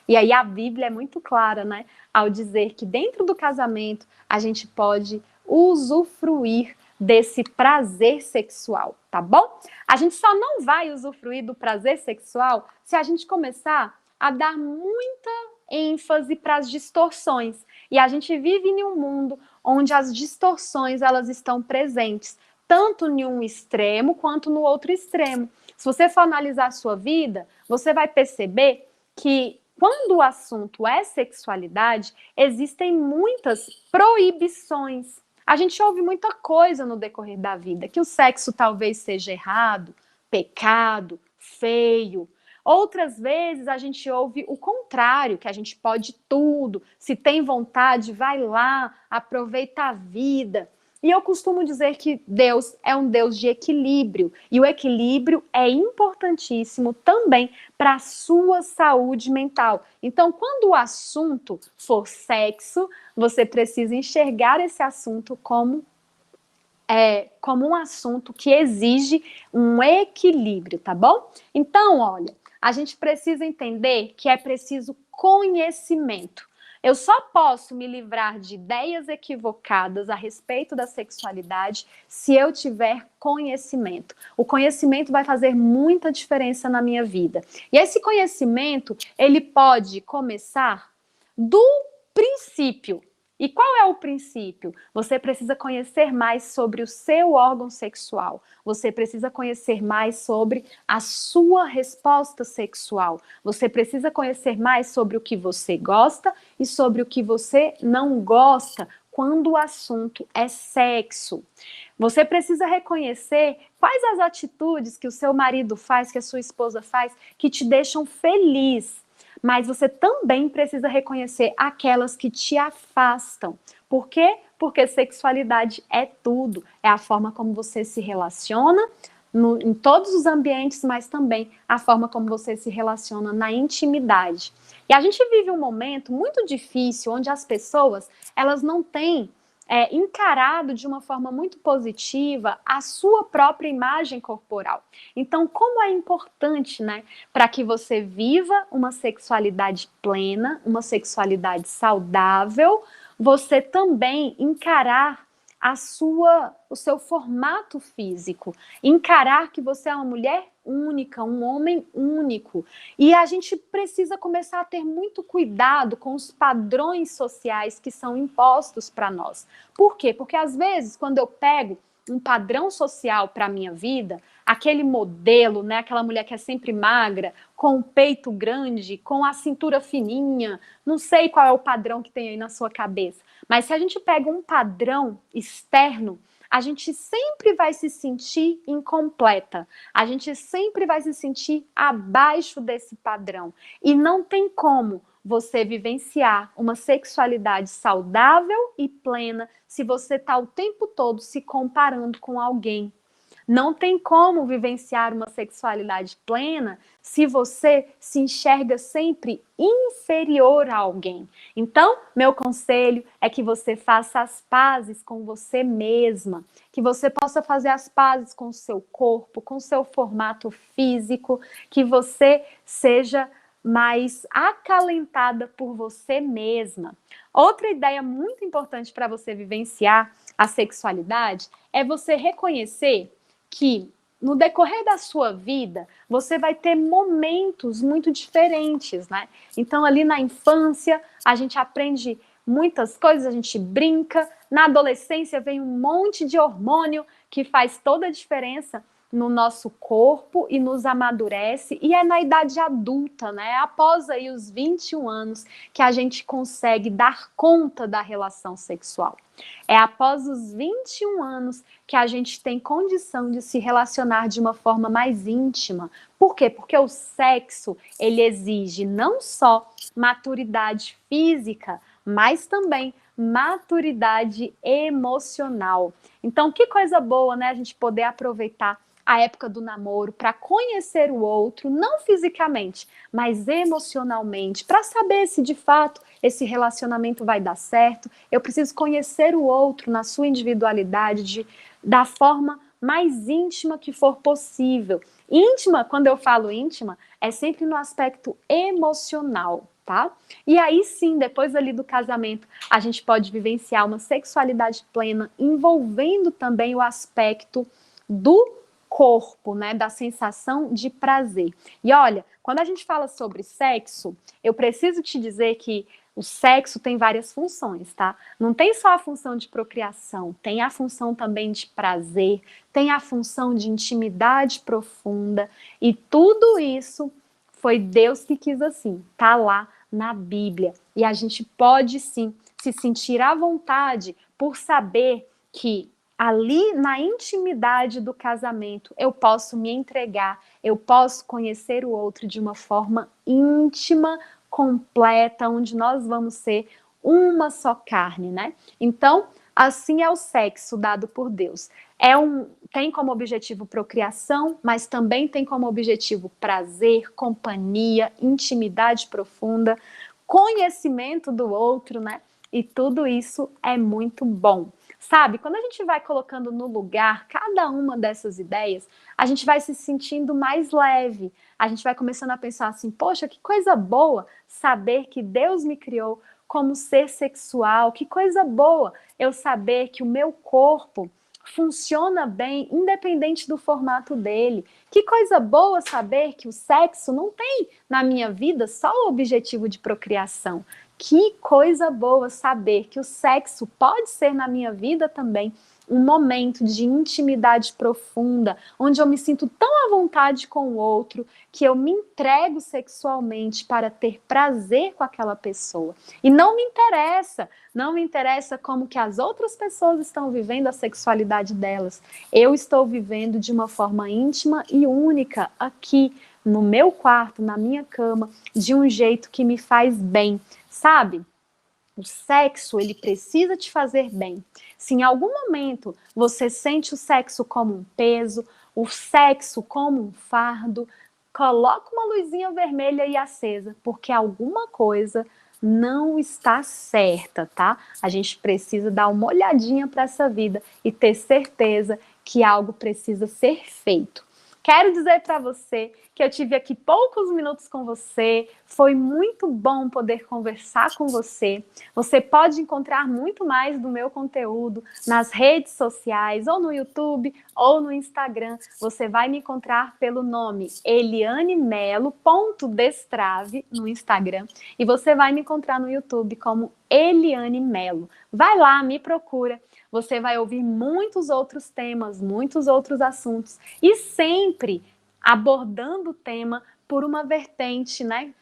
E aí a Bíblia é muito clara, né? Ao dizer que dentro do casamento a gente pode usufruir desse prazer sexual, tá bom? A gente só não vai usufruir do prazer sexual se a gente começar a dar muita ênfase para as distorções. E a gente vive em um mundo onde as distorções elas estão presentes, tanto em um extremo quanto no outro extremo. Se você for analisar a sua vida, você vai perceber que quando o assunto é sexualidade, existem muitas proibições. A gente ouve muita coisa no decorrer da vida, que o sexo talvez seja errado, pecado, feio. Outras vezes a gente ouve o contrário, que a gente pode tudo, se tem vontade, vai lá, aproveita a vida. E eu costumo dizer que Deus é um Deus de equilíbrio, e o equilíbrio é importantíssimo também para a sua saúde mental. Então, quando o assunto for sexo, você precisa enxergar esse assunto como um assunto que exige um equilíbrio, tá bom? Então, olha, a gente precisa entender que é preciso conhecimento. Eu só posso me livrar de ideias equivocadas a respeito da sexualidade se eu tiver conhecimento. O conhecimento vai fazer muita diferença na minha vida. E esse conhecimento, ele pode começar do princípio. E qual é o princípio? Você precisa conhecer mais sobre o seu órgão sexual. Você precisa conhecer mais sobre a sua resposta sexual. Você precisa conhecer mais sobre o que você gosta e sobre o que você não gosta quando o assunto é sexo. Você precisa reconhecer quais as atitudes que o seu marido faz, que a sua esposa faz, que te deixam feliz. Mas você também precisa reconhecer aquelas que te afastam. Por quê? Porque sexualidade é tudo. É a forma como você se relaciona em todos os ambientes, mas também a forma como você se relaciona na intimidade. E a gente vive um momento muito difícil, onde as pessoas, elas não têm encarado de uma forma muito positiva a sua própria imagem corporal. Então, como é importante, né, para que você viva uma sexualidade plena, uma sexualidade saudável, você também encarar o seu formato físico, encarar que você é uma mulher única, um homem único. E a gente precisa começar a ter muito cuidado com os padrões sociais que são impostos para nós. Por quê? Porque às vezes, quando eu pego um padrão social para a minha vida, aquele modelo, né, aquela mulher que é sempre magra, com o peito grande, com a cintura fininha, não sei qual é o padrão que tem aí na sua cabeça, mas se a gente pega um padrão externo, a gente sempre vai se sentir incompleta, a gente sempre vai se sentir abaixo desse padrão. E não tem como você vivenciar uma sexualidade saudável e plena se você está o tempo todo se comparando com alguém. Não tem como vivenciar uma sexualidade plena se você se enxerga sempre inferior a alguém. Então, meu conselho é que você faça as pazes com você mesma, que você possa fazer as pazes com o seu corpo, com o seu formato físico, que você seja mais acalentada por você mesma. Outra ideia muito importante para você vivenciar a sexualidade é você reconhecer que no decorrer da sua vida, você vai ter momentos muito diferentes, né? Então, ali na infância, a gente aprende muitas coisas, a gente brinca. Na adolescência, vem um monte de hormônio que faz toda a diferença no nosso corpo e nos amadurece. E é na idade adulta, né? Após aí os 21 anos, que a gente consegue dar conta da relação sexual. É após os 21 anos que a gente tem condição de se relacionar de uma forma mais íntima. Por quê? Porque o sexo, ele exige não só maturidade física, mas também maturidade emocional. Então, que coisa boa, né? A gente poder aproveitar a época do namoro para conhecer o outro, não fisicamente, mas emocionalmente, para saber se de fato esse relacionamento vai dar certo. Eu preciso conhecer o outro na sua individualidade, da forma mais íntima que for possível. Íntima, quando eu falo íntima, é sempre no aspecto emocional, tá? E aí sim, depois ali do casamento, a gente pode vivenciar uma sexualidade plena, envolvendo também o aspecto do corpo, né, da sensação de prazer. E olha, quando a gente fala sobre sexo, eu preciso te dizer que o sexo tem várias funções, tá? Não tem só a função de procriação, tem a função também de prazer, tem a função de intimidade profunda, e tudo isso foi Deus que quis assim, tá lá na Bíblia. E a gente pode sim se sentir à vontade por saber que ali na intimidade do casamento eu posso me entregar, eu posso conhecer o outro de uma forma íntima, completa, onde nós vamos ser uma só carne, né? Então, assim é o sexo dado por Deus. Tem como objetivo procriação, mas também tem como objetivo prazer, companhia, intimidade profunda, conhecimento do outro, né? E tudo isso é muito bom. Sabe, quando a gente vai colocando no lugar cada uma dessas ideias, a gente vai se sentindo mais leve. A gente vai começando a pensar assim, poxa, que coisa boa saber que Deus me criou como ser sexual. Que coisa boa eu saber que o meu corpo funciona bem, independente do formato dele. Que coisa boa saber que o sexo não tem na minha vida só o objetivo de procriação. Que coisa boa saber que o sexo pode ser na minha vida também um momento de intimidade profunda, onde eu me sinto tão à vontade com o outro, que eu me entrego sexualmente para ter prazer com aquela pessoa. E não me interessa como que as outras pessoas estão vivendo a sexualidade delas. Eu estou vivendo de uma forma íntima e única aqui, no meu quarto, na minha cama, de um jeito que me faz bem, sabe? O sexo, ele precisa te fazer bem. Se em algum momento você sente o sexo como um peso, o sexo como um fardo, coloca uma luzinha vermelha e acesa, porque alguma coisa não está certa, tá? A gente precisa dar uma olhadinha para essa vida e ter certeza que algo precisa ser feito. Quero dizer para você que eu tive aqui poucos minutos com você, foi muito bom poder conversar com você. Você pode encontrar muito mais do meu conteúdo nas redes sociais, ou no YouTube, ou no Instagram. Você vai me encontrar pelo nome elianemelo.destrave no Instagram, e você vai me encontrar no YouTube como Eliane Melo. Vai lá, me procura. Você vai ouvir muitos outros temas, muitos outros assuntos, e sempre abordando o tema por uma vertente, né?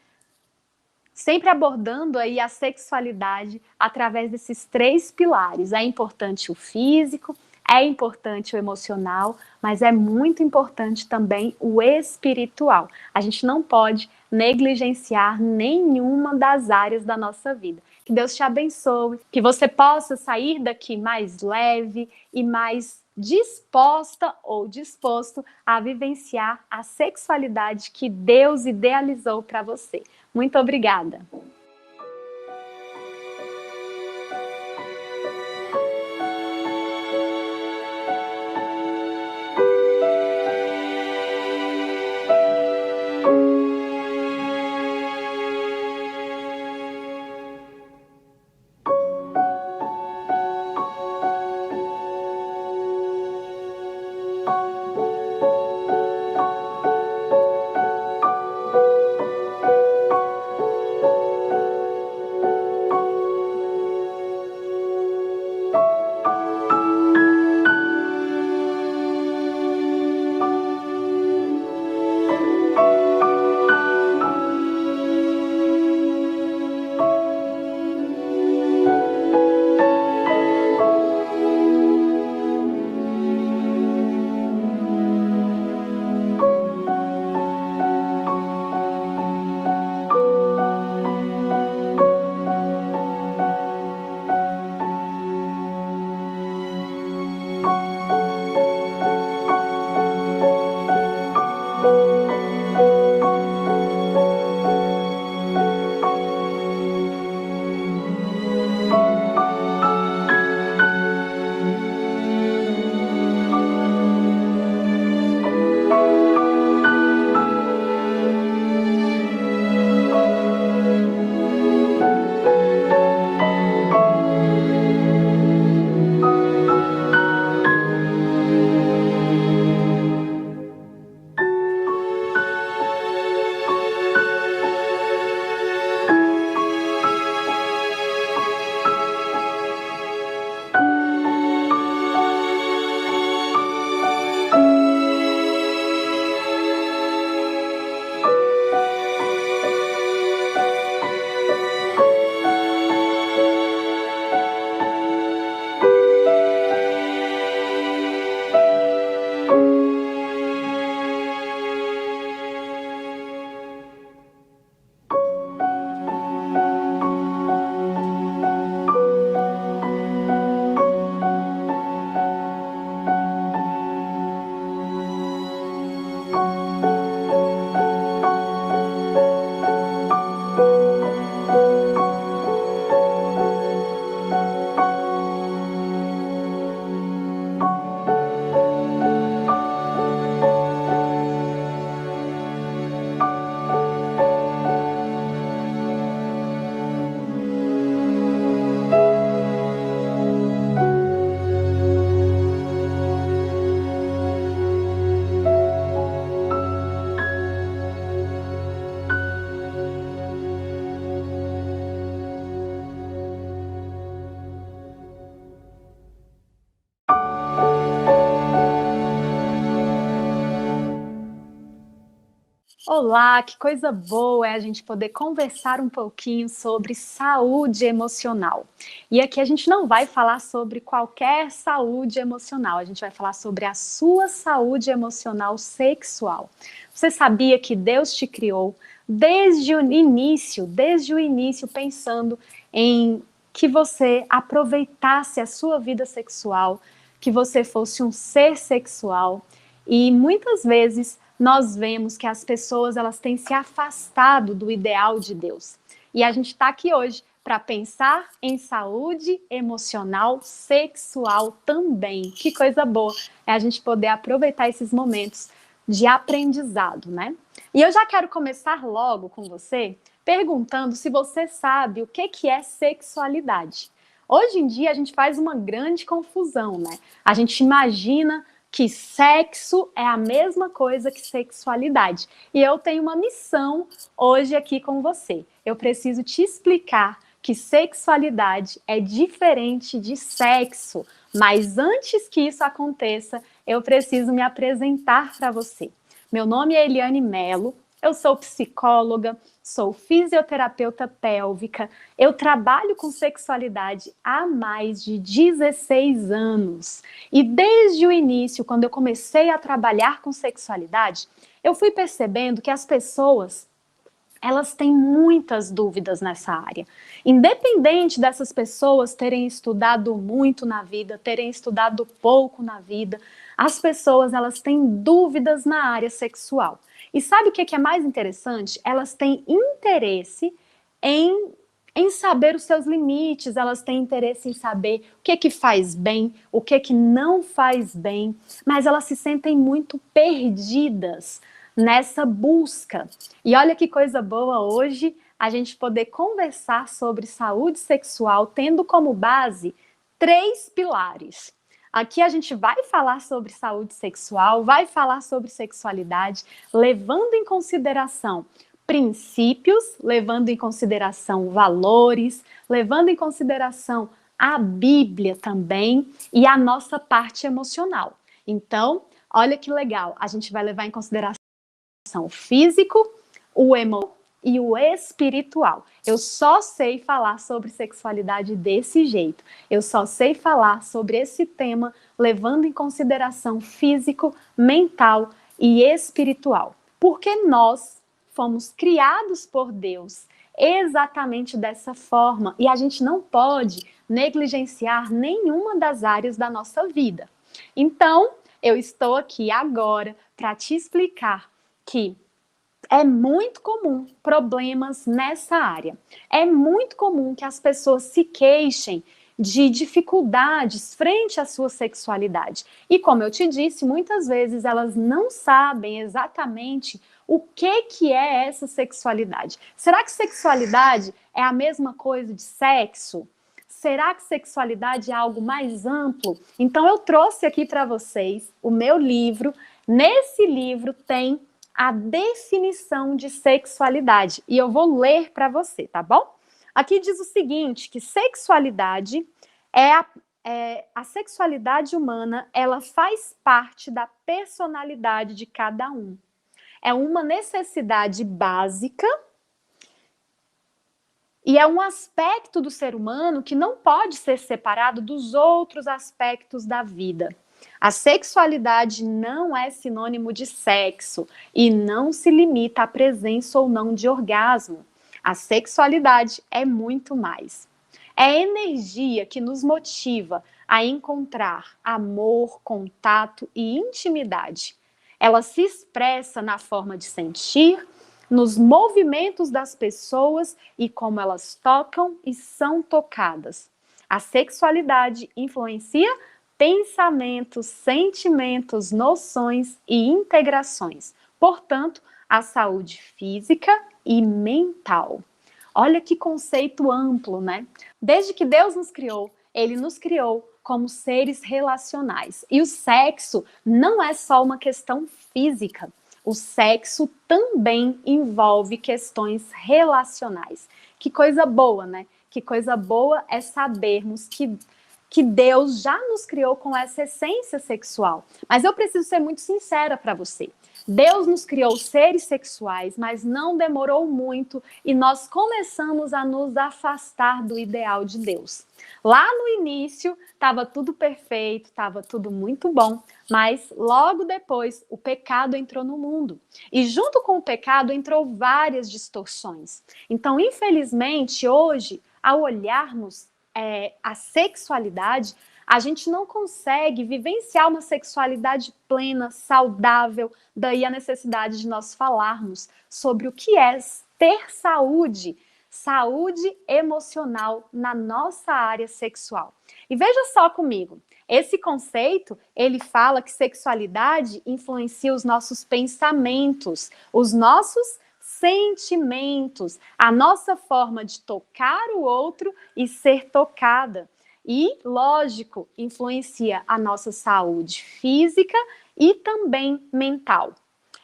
Sempre abordando aí a sexualidade através desses 3 pilares. É importante o físico, é importante o emocional, mas é muito importante também o espiritual. A gente não pode negligenciar nenhuma das áreas da nossa vida. Que Deus te abençoe, que você possa sair daqui mais leve e mais disposta ou disposto a vivenciar a sexualidade que Deus idealizou para você. Muito obrigada! Olá, que coisa boa é a gente poder conversar um pouquinho sobre saúde emocional. E aqui a gente não vai falar sobre qualquer saúde emocional, a gente vai falar sobre a sua saúde emocional sexual. Você sabia que Deus te criou desde o início pensando em que você aproveitasse a sua vida sexual, que você fosse um ser sexual, e muitas vezes nós vemos que as pessoas elas têm se afastado do ideal de Deus. E a gente está aqui hoje para pensar em saúde emocional, sexual também. Que coisa boa é a gente poder aproveitar esses momentos de aprendizado, né? E eu já quero começar logo com você perguntando se você sabe o que é sexualidade. Hoje em dia a gente faz uma grande confusão, né? A gente imagina que sexo é a mesma coisa que sexualidade. E eu tenho uma missão hoje aqui com você. Eu preciso te explicar que sexualidade é diferente de sexo. Mas antes que isso aconteça, eu preciso me apresentar para você. Meu nome é Eliane Mello, eu sou psicóloga, sou fisioterapeuta pélvica, eu trabalho com sexualidade há mais de 16 anos. E desde o início, quando eu comecei a trabalhar com sexualidade, eu fui percebendo que as pessoas, elas têm muitas dúvidas nessa área. Independente dessas pessoas terem estudado muito na vida, terem estudado pouco na vida, as pessoas elas têm dúvidas na área sexual. E sabe o que é mais interessante? Elas têm interesse em saber os seus limites, elas têm interesse em saber o que faz bem, o que não faz bem, mas elas se sentem muito perdidas nessa busca. E olha que coisa boa hoje a gente poder conversar sobre saúde sexual tendo como base 3 pilares. Aqui a gente vai falar sobre saúde sexual, vai falar sobre sexualidade, levando em consideração princípios, levando em consideração valores, levando em consideração a Bíblia também e a nossa parte emocional. Então, olha que legal, a gente vai levar em consideração o físico, o emocional e o espiritual. Eu só sei falar sobre sexualidade desse jeito. Eu só sei falar sobre esse tema levando em consideração físico, mental e espiritual. Porque nós fomos criados por Deus exatamente dessa forma e a gente não pode negligenciar nenhuma das áreas da nossa vida. Então, eu estou aqui agora para te explicar que é muito comum problemas nessa área. É muito comum que as pessoas se queixem de dificuldades frente à sua sexualidade. E como eu te disse, muitas vezes elas não sabem exatamente o que é essa sexualidade. Será que sexualidade é a mesma coisa de sexo? Será que sexualidade é algo mais amplo? Então eu trouxe aqui para vocês o meu livro. Nesse livro tem a definição de sexualidade. E eu vou ler para você, tá bom? Aqui diz o seguinte, que sexualidade a sexualidade humana, ela faz parte da personalidade de cada um. É uma necessidade básica e é um aspecto do ser humano que não pode ser separado dos outros aspectos da vida. A sexualidade não é sinônimo de sexo e não se limita à presença ou não de orgasmo. A sexualidade é muito mais. É energia que nos motiva a encontrar amor, contato e intimidade. Ela se expressa na forma de sentir, nos movimentos das pessoas e como elas tocam e são tocadas. A sexualidade influencia pensamentos, sentimentos, noções e integrações. Portanto, a saúde física e mental. Olha que conceito amplo, né? Desde que Deus nos criou, Ele nos criou como seres relacionais. E o sexo não é só uma questão física. O sexo também envolve questões relacionais. Que coisa boa, né? Que coisa boa é sabermos que que Deus já nos criou com essa essência sexual. Mas eu preciso ser muito sincera para você. Deus nos criou seres sexuais, mas não demorou muito e nós começamos a nos afastar do ideal de Deus. Lá no início, estava tudo perfeito, estava tudo muito bom, mas logo depois o pecado entrou no mundo. E junto com o pecado entrou várias distorções. Então, infelizmente, hoje, ao olharmos a sexualidade, a gente não consegue vivenciar uma sexualidade plena, saudável. Daí a necessidade de nós falarmos sobre o que é ter saúde emocional na nossa área sexual. E veja só comigo, esse conceito, ele fala que sexualidade influencia os nossos pensamentos, os nossos sentimentos, a nossa forma de tocar o outro e ser tocada. E, lógico, influencia a nossa saúde física e também mental.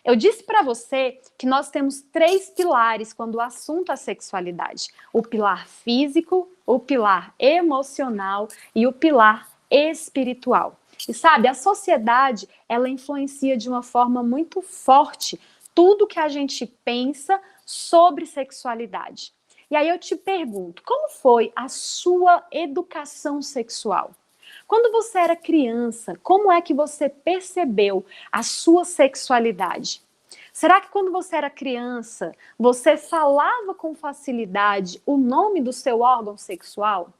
Eu disse para você que nós temos 3 pilares quando o assunto é sexualidade. O pilar físico, o pilar emocional e o pilar espiritual. E sabe, a sociedade, ela influencia de uma forma muito forte tudo que a gente pensa sobre sexualidade. E aí eu te pergunto, como foi a sua educação sexual? Quando você era criança, como é que você percebeu a sua sexualidade? Será que quando você era criança, você falava com facilidade o nome do seu órgão sexual?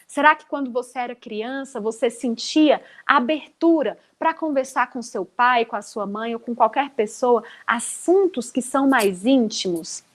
Será que quando você era criança, você sentia abertura para conversar com seu pai, com a sua mãe ou com qualquer pessoa assuntos que são mais íntimos?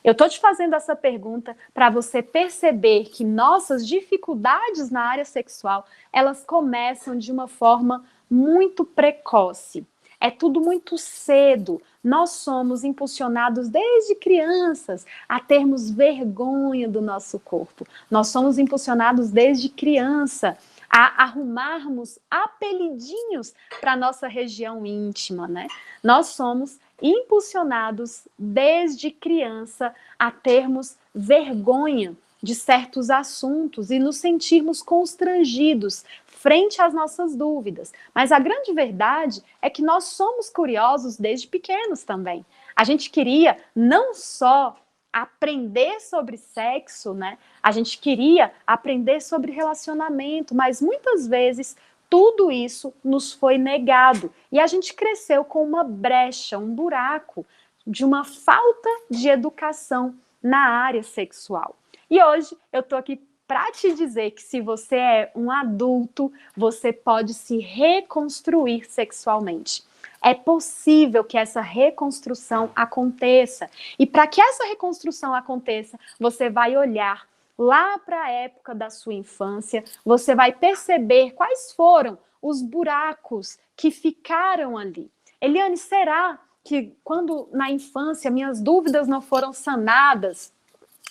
Eu estou te fazendo essa pergunta para você perceber que nossas dificuldades na área sexual, elas começam de uma forma muito precoce. É tudo muito cedo. Nós somos impulsionados desde crianças a termos vergonha do nosso corpo. Nós somos impulsionados desde criança a arrumarmos apelidinhos para nossa região íntima, né? Nós somos impulsionados desde criança a termos vergonha de certos assuntos e nos sentirmos constrangidos frente às nossas dúvidas. Mas a grande verdade é que nós somos curiosos desde pequenos também. A gente queria não só aprender sobre sexo, né? A gente queria aprender sobre relacionamento, mas muitas vezes tudo isso nos foi negado e a gente cresceu com uma brecha, um buraco de uma falta de educação na área sexual. E hoje eu tô aqui para te dizer que se você é um adulto, você pode se reconstruir sexualmente. É possível que essa reconstrução aconteça. E para que essa reconstrução aconteça, você vai olhar lá para a época da sua infância, você vai perceber quais foram os buracos que ficaram ali. Eliane, será que quando na infância minhas dúvidas não foram sanadas,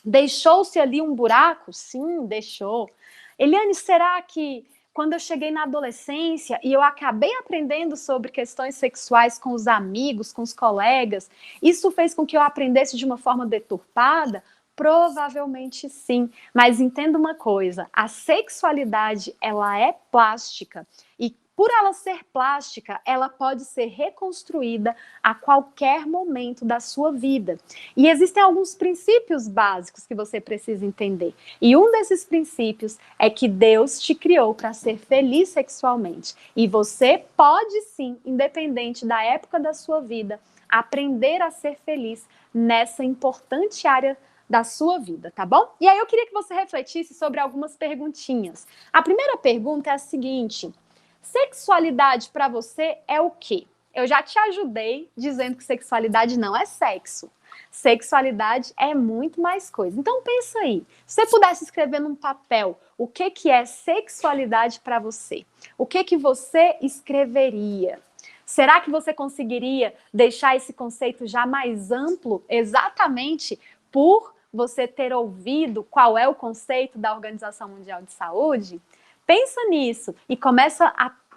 deixou-se ali um buraco? Sim, deixou. Eliane, será que quando eu cheguei na adolescência e eu acabei aprendendo sobre questões sexuais com os amigos, com os colegas, isso fez com que eu aprendesse de uma forma deturpada? Provavelmente sim, mas entenda uma coisa, a sexualidade, ela é plástica e por ela ser plástica, ela pode ser reconstruída a qualquer momento da sua vida. E existem alguns princípios básicos que você precisa entender. E um desses princípios é que Deus te criou para ser feliz sexualmente. E você pode sim, independente da época da sua vida, aprender a ser feliz nessa importante área da sua vida, tá bom? E aí eu queria que você refletisse sobre algumas perguntinhas. A primeira pergunta é a seguinte: sexualidade para você é o quê? Eu já te ajudei dizendo que sexualidade não é sexo. Sexualidade é muito mais coisa. Então pensa aí, se você pudesse escrever num papel o que é sexualidade para você, o que você escreveria? Será que você conseguiria deixar esse conceito já mais amplo exatamente por você ter ouvido qual é o conceito da Organização Mundial de Saúde? Pensa nisso e começa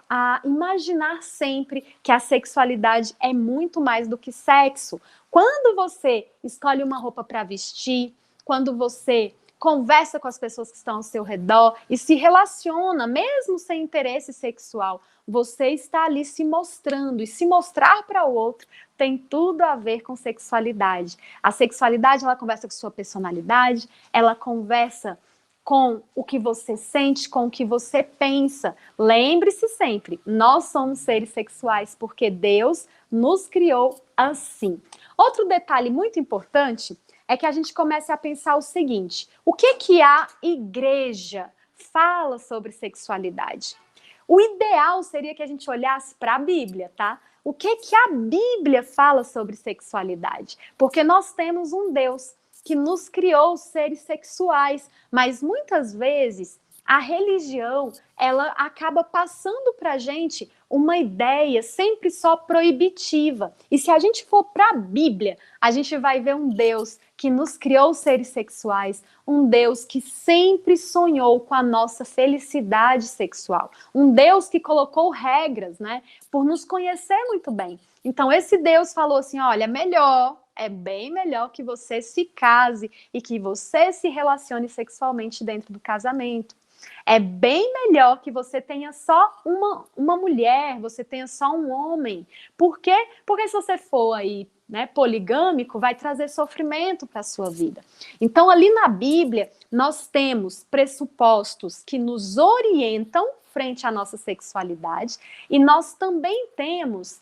a imaginar sempre que a sexualidade é muito mais do que sexo. Quando você escolhe uma roupa para vestir, quando você conversa com as pessoas que estão ao seu redor e se relaciona, mesmo sem interesse sexual. Você está ali se mostrando, e se mostrar para o outro tem tudo a ver com sexualidade. A sexualidade, ela conversa com sua personalidade, ela conversa com o que você sente, com o que você pensa. Lembre-se sempre, nós somos seres sexuais porque Deus nos criou assim. Outro detalhe muito importante é que a gente comece a pensar o seguinte: o que a igreja fala sobre sexualidade? O ideal seria que a gente olhasse para a Bíblia, tá? O que a Bíblia fala sobre sexualidade? Porque nós temos um Deus que nos criou seres sexuais, mas muitas vezes a religião, ela acaba passando para a gente uma ideia sempre só proibitiva. E se a gente for para a Bíblia, a gente vai ver um Deus que nos criou seres sexuais, um Deus que sempre sonhou com a nossa felicidade sexual, um Deus que colocou regras, né, por nos conhecer muito bem. Então esse Deus falou assim, olha, é bem melhor que você se case e que você se relacione sexualmente dentro do casamento. É bem melhor que você tenha só uma mulher, você tenha só um homem. Por quê? Porque se você for aí, né, poligâmico, vai trazer sofrimento para a sua vida. Então, ali na Bíblia, nós temos pressupostos que nos orientam frente à nossa sexualidade e nós também temos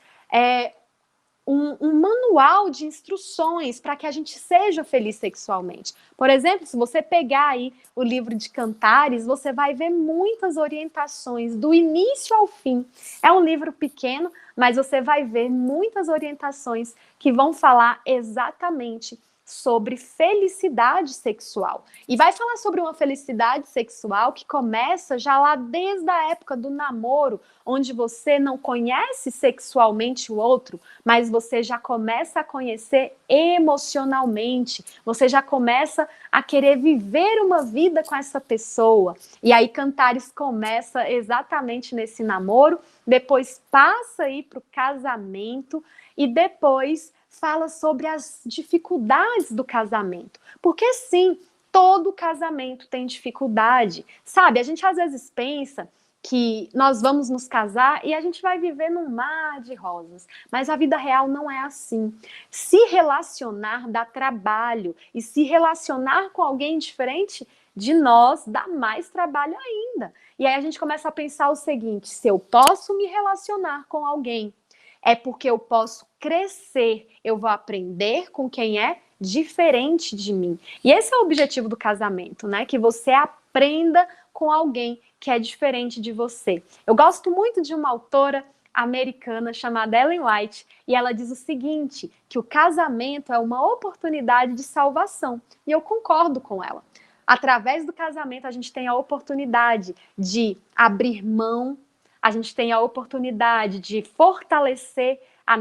um manual de instruções para que a gente seja feliz sexualmente. Por exemplo, se você pegar aí o livro de Cantares, você vai ver muitas orientações do início ao fim. É um livro pequeno, mas você vai ver muitas orientações que vão falar exatamente sobre felicidade sexual. E vai falar sobre uma felicidade sexual que começa já lá desde a época do namoro, onde você não conhece sexualmente o outro, mas você já começa a conhecer emocionalmente, você já começa a querer viver uma vida com essa pessoa. E aí Cantares começa exatamente nesse namoro, depois passa aí para o casamento e depois fala sobre as dificuldades do casamento. Porque sim, todo casamento tem dificuldade. Sabe, a gente às vezes pensa que nós vamos nos casar e a gente vai viver num mar de rosas. Mas a vida real não é assim. Se relacionar dá trabalho. E se relacionar com alguém diferente de nós dá mais trabalho ainda. E aí a gente começa a pensar o seguinte: se eu posso me relacionar com alguém, é porque eu posso crescer, eu vou aprender com quem é diferente de mim. E esse é o objetivo do casamento, né? Que você aprenda com alguém que é diferente de você. Eu gosto muito de uma autora americana chamada Ellen White, e ela diz o seguinte, que o casamento é uma oportunidade de salvação. E eu concordo com ela. Através do casamento, a gente tem a oportunidade de abrir mão, a gente tem a oportunidade de fortalecer a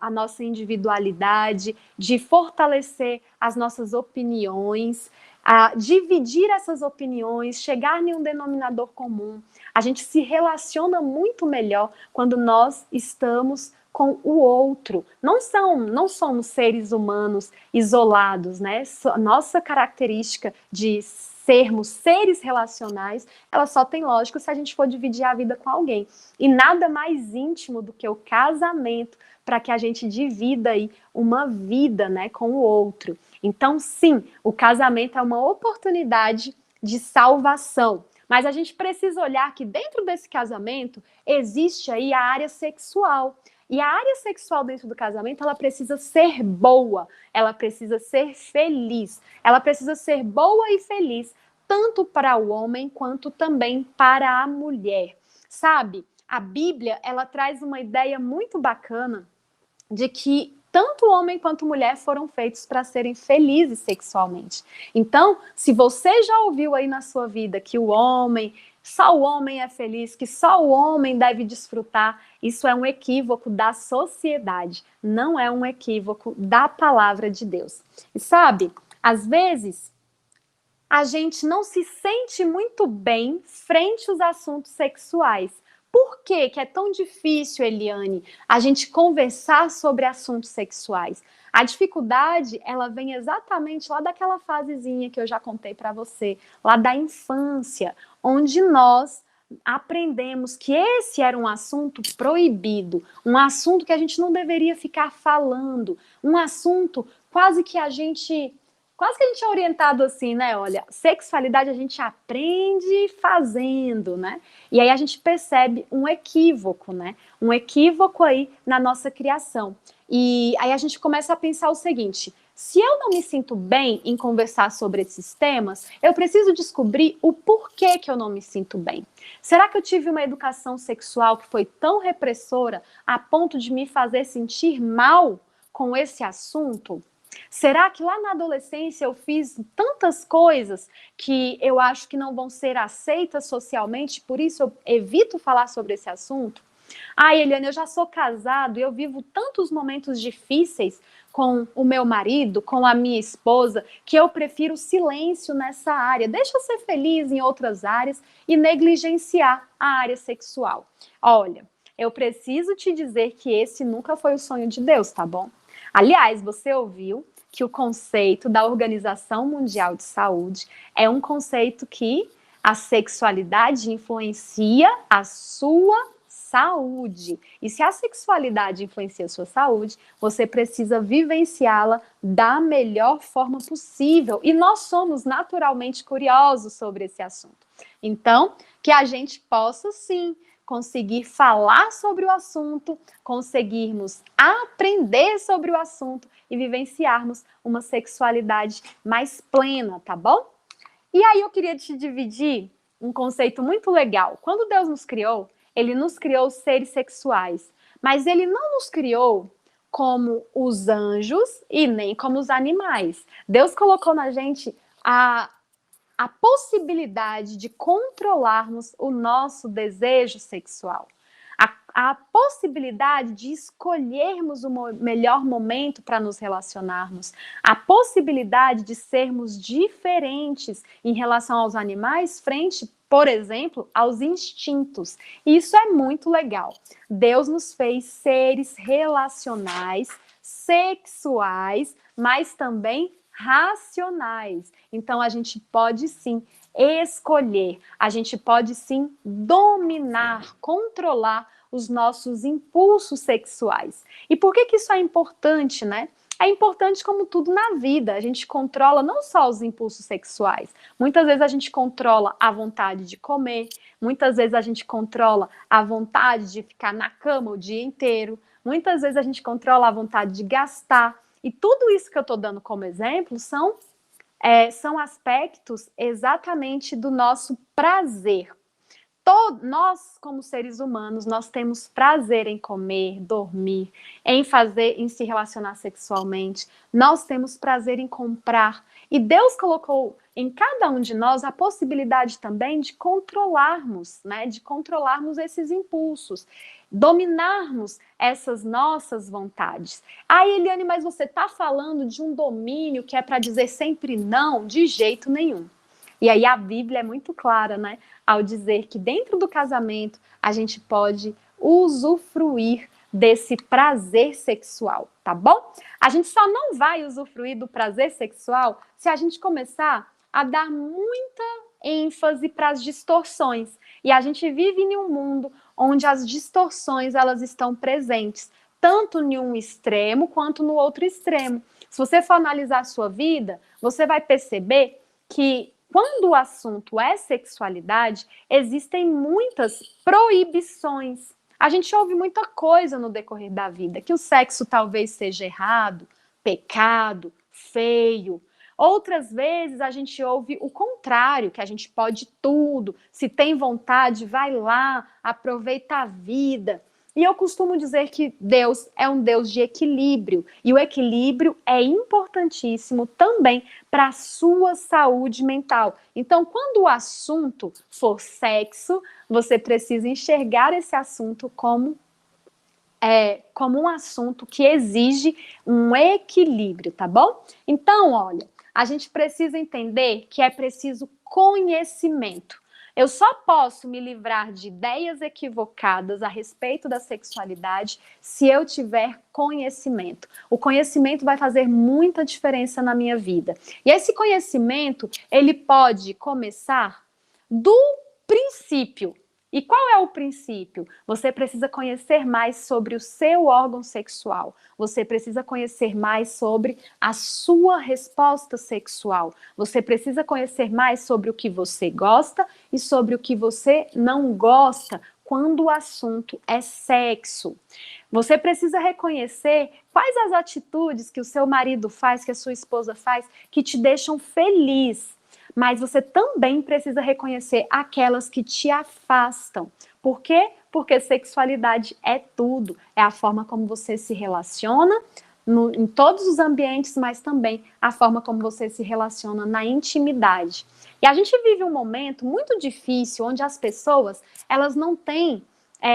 nossa individualidade, de fortalecer as nossas opiniões, a dividir essas opiniões, chegar em um denominador comum. A gente se relaciona muito melhor quando nós estamos com o outro. Não somos seres humanos isolados, né? Nossa característica de sermos seres relacionais, ela só tem lógico se a gente for dividir a vida com alguém. E nada mais íntimo do que o casamento para que a gente divida aí uma vida, né, com o outro. Então, sim, o casamento é uma oportunidade de salvação. Mas a gente precisa olhar que dentro desse casamento existe aí a área sexual. E a área sexual dentro do casamento, ela precisa ser boa, ela precisa ser feliz, ela precisa ser boa e feliz, tanto para o homem quanto também para a mulher. Sabe, a Bíblia, ela traz uma ideia muito bacana de que tanto o homem quanto a mulher foram feitos para serem felizes sexualmente. Então, se você já ouviu aí na sua vida que só o homem é feliz, que só o homem deve desfrutar, isso é um equívoco da sociedade, não é um equívoco da palavra de Deus. E sabe, às vezes a gente não se sente muito bem frente aos assuntos sexuais. Por que é tão difícil, Eliane, a gente conversar sobre assuntos sexuais? A dificuldade, ela vem exatamente lá daquela fasezinha que eu já contei para você, lá da infância, onde nós aprendemos que esse era um assunto proibido, um assunto que a gente não deveria ficar falando, um assunto quase que a gente é orientado assim, né? Olha, sexualidade a gente aprende fazendo, né? E aí a gente percebe um equívoco, né? Um equívoco aí na nossa criação. E aí a gente começa a pensar o seguinte: se eu não me sinto bem em conversar sobre esses temas, eu preciso descobrir o porquê que eu não me sinto bem. Será que eu tive uma educação sexual que foi tão repressora a ponto de me fazer sentir mal com esse assunto? Será que lá na adolescência eu fiz tantas coisas que eu acho que não vão ser aceitas socialmente, por isso eu evito falar sobre esse assunto? Ah, Eliane, eu já sou casado e eu vivo tantos momentos difíceis com o meu marido, com a minha esposa, que eu prefiro silêncio nessa área. Deixa eu ser feliz em outras áreas e negligenciar a área sexual. Olha, eu preciso te dizer que esse nunca foi o sonho de Deus, tá bom? Aliás, você ouviu que o conceito da Organização Mundial de Saúde é um conceito que a sexualidade influencia a sua saúde. E se a sexualidade influencia a sua saúde, você precisa vivenciá-la da melhor forma possível. E nós somos naturalmente curiosos sobre esse assunto. Então, que a gente possa sim conseguir falar sobre o assunto, conseguirmos aprender sobre o assunto e vivenciarmos uma sexualidade mais plena, tá bom? E aí eu queria te dividir um conceito muito legal. Quando Deus nos criou, ele nos criou seres sexuais, mas ele não nos criou como os anjos e nem como os animais. Deus colocou na gente a possibilidade de controlarmos o nosso desejo sexual. A possibilidade de escolhermos o melhor momento para nos relacionarmos, a possibilidade de sermos diferentes em relação aos animais frente, por exemplo, aos instintos. E isso é muito legal. Deus nos fez seres relacionais, sexuais, mas também racionais. Então, a gente pode sim escolher, a gente pode sim dominar, controlar os nossos impulsos sexuais. E por que isso é importante, né? É importante como tudo na vida. A gente controla não só os impulsos sexuais. Muitas vezes a gente controla a vontade de comer, muitas vezes a gente controla a vontade de ficar na cama o dia inteiro, muitas vezes a gente controla a vontade de gastar. E tudo isso que eu estou dando como exemplo são aspectos exatamente do nosso prazer. Nós, como seres humanos, nós temos prazer em comer, dormir, em se relacionar sexualmente. Nós temos prazer em comprar. E Deus colocou em cada um de nós a possibilidade também de controlarmos, né? De controlarmos esses impulsos, dominarmos essas nossas vontades. Ah, Eliane, mas você está falando de um domínio que é para dizer sempre não? De jeito nenhum. E aí a Bíblia é muito clara, né? Ao dizer que dentro do casamento a gente pode usufruir desse prazer sexual, tá bom? A gente só não vai usufruir do prazer sexual se a gente começar a dar muita ênfase para as distorções. E a gente vive em um mundo onde as distorções elas estão presentes, tanto em um extremo quanto no outro extremo. Se você for analisar a sua vida, você vai perceber que quando o assunto é sexualidade, existem muitas proibições. A gente ouve muita coisa no decorrer da vida, que o sexo talvez seja errado, pecado, feio. Outras vezes a gente ouve o contrário, que a gente pode tudo, se tem vontade, vai lá, aproveita a vida. E eu costumo dizer que Deus é um Deus de equilíbrio, e o equilíbrio é importantíssimo também para a sua saúde mental. Então, quando o assunto for sexo, você precisa enxergar esse assunto como um assunto que exige um equilíbrio, tá bom? Então, olha, a gente precisa entender que é preciso conhecimento. Eu só posso me livrar de ideias equivocadas a respeito da sexualidade se eu tiver conhecimento. O conhecimento vai fazer muita diferença na minha vida. E esse conhecimento, ele pode começar do princípio. E qual é o princípio? Você precisa conhecer mais sobre o seu órgão sexual. Você precisa conhecer mais sobre a sua resposta sexual. Você precisa conhecer mais sobre o que você gosta e sobre o que você não gosta quando o assunto é sexo. Você precisa reconhecer quais as atitudes que o seu marido faz, que a sua esposa faz, que te deixam feliz. Mas você também precisa reconhecer aquelas que te afastam. Por quê? Porque sexualidade é tudo. É a forma como você se relaciona em todos os ambientes, mas também a forma como você se relaciona na intimidade. E a gente vive um momento muito difícil, onde as pessoas, elas não têm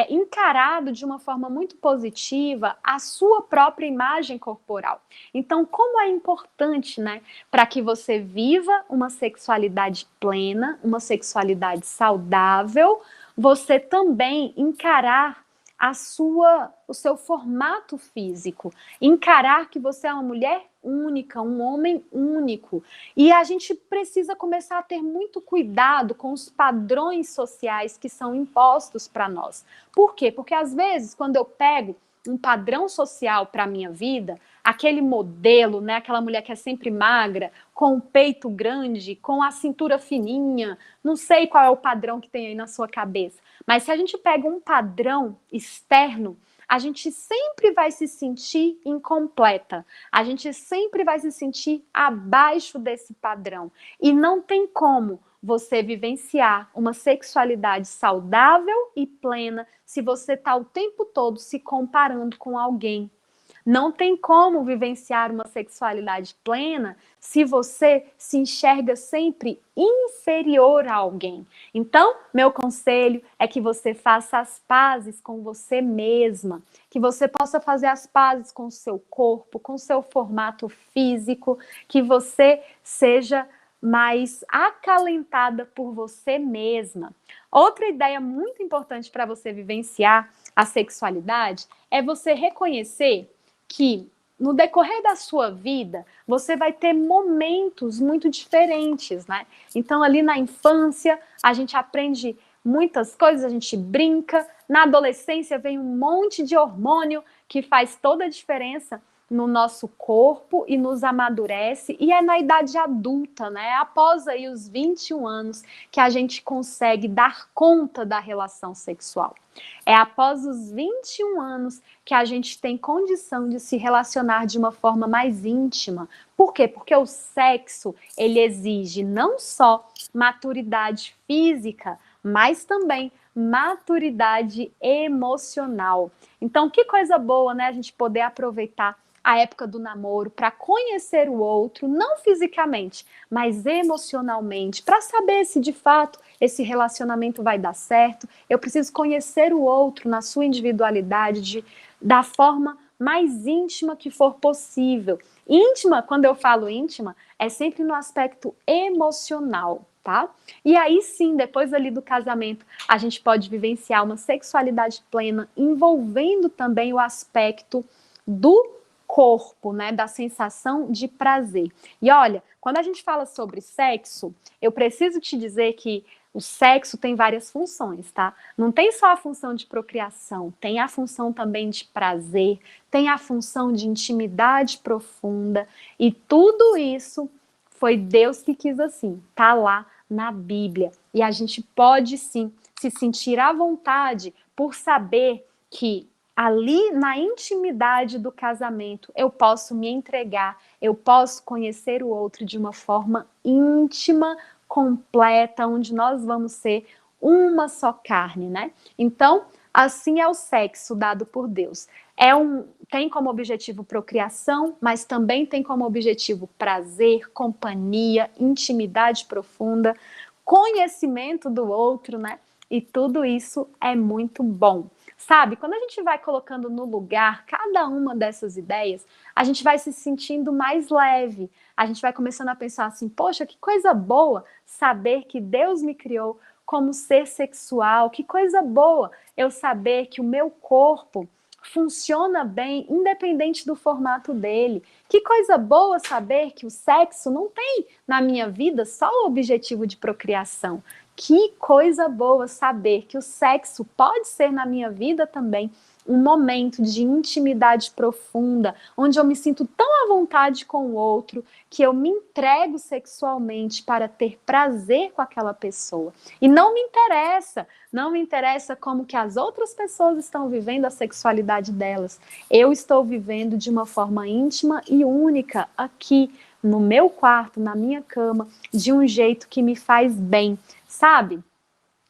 encarado de uma forma muito positiva a sua própria imagem corporal. Então, como é importante, né, para que você viva uma sexualidade plena, uma sexualidade saudável, você também encarar o seu formato físico, encarar que você é uma mulher única, um homem único. E a gente precisa começar a ter muito cuidado com os padrões sociais que são impostos para nós. Por quê? Porque às vezes, quando eu pego um padrão social para a minha vida, aquele modelo, né, aquela mulher que é sempre magra, com o peito grande, com a cintura fininha, não sei qual é o padrão que tem aí na sua cabeça, mas se a gente pega um padrão externo, a gente sempre vai se sentir incompleta, a gente sempre vai se sentir abaixo desse padrão. E não tem como você vivenciar uma sexualidade saudável e plena se você está o tempo todo se comparando com alguém. Não tem como vivenciar uma sexualidade plena se você se enxerga sempre inferior a alguém. Então, meu conselho é que você faça as pazes com você mesma, que você possa fazer as pazes com o seu corpo, com o seu formato físico, que você seja mais acalentada por você mesma. Outra ideia muito importante para você vivenciar a sexualidade é você reconhecer que no decorrer da sua vida, você vai ter momentos muito diferentes, né? Então, ali na infância, a gente aprende muitas coisas, a gente brinca. Na adolescência, vem um monte de hormônio que faz toda a diferença no nosso corpo e nos amadurece. E é na idade adulta, né? Após aí os 21 anos, que a gente consegue dar conta da relação sexual. É após os 21 anos que a gente tem condição de se relacionar de uma forma mais íntima. Por quê? Porque o sexo, ele exige não só maturidade física, mas também maturidade emocional. Então, que coisa boa, né? A gente poder aproveitar a época do namoro para conhecer o outro, não fisicamente, mas emocionalmente, para saber se de fato esse relacionamento vai dar certo. Eu preciso conhecer o outro na sua individualidade, da forma mais íntima que for possível. Íntima, quando eu falo íntima, é sempre no aspecto emocional, tá? E aí sim, depois ali do casamento, a gente pode vivenciar uma sexualidade plena, envolvendo também o aspecto do corpo, né, da sensação de prazer. E olha, quando a gente fala sobre sexo, eu preciso te dizer que o sexo tem várias funções, tá? Não tem só a função de procriação, tem a função também de prazer, tem a função de intimidade profunda, e tudo isso foi Deus que quis assim, tá lá na Bíblia. E a gente pode sim se sentir à vontade por saber que ali na intimidade do casamento eu posso me entregar, eu posso conhecer o outro de uma forma íntima, completa, onde nós vamos ser uma só carne, né? Então, assim é o sexo dado por Deus. Tem como objetivo procriação, mas também tem como objetivo prazer, companhia, intimidade profunda, conhecimento do outro, né? E tudo isso é muito bom. Sabe, quando a gente vai colocando no lugar cada uma dessas ideias, a gente vai se sentindo mais leve. A gente vai começando a pensar assim, poxa, que coisa boa saber que Deus me criou como ser sexual. Que coisa boa eu saber que o meu corpo funciona bem, independente do formato dele. Que coisa boa saber que o sexo não tem na minha vida só o objetivo de procriação. Que coisa boa saber que o sexo pode ser na minha vida também um momento de intimidade profunda, onde eu me sinto tão à vontade com o outro, que eu me entrego sexualmente para ter prazer com aquela pessoa. E não me interessa como que as outras pessoas estão vivendo a sexualidade delas. Eu estou vivendo de uma forma íntima e única aqui, no meu quarto, na minha cama, de um jeito que me faz bem, sabe?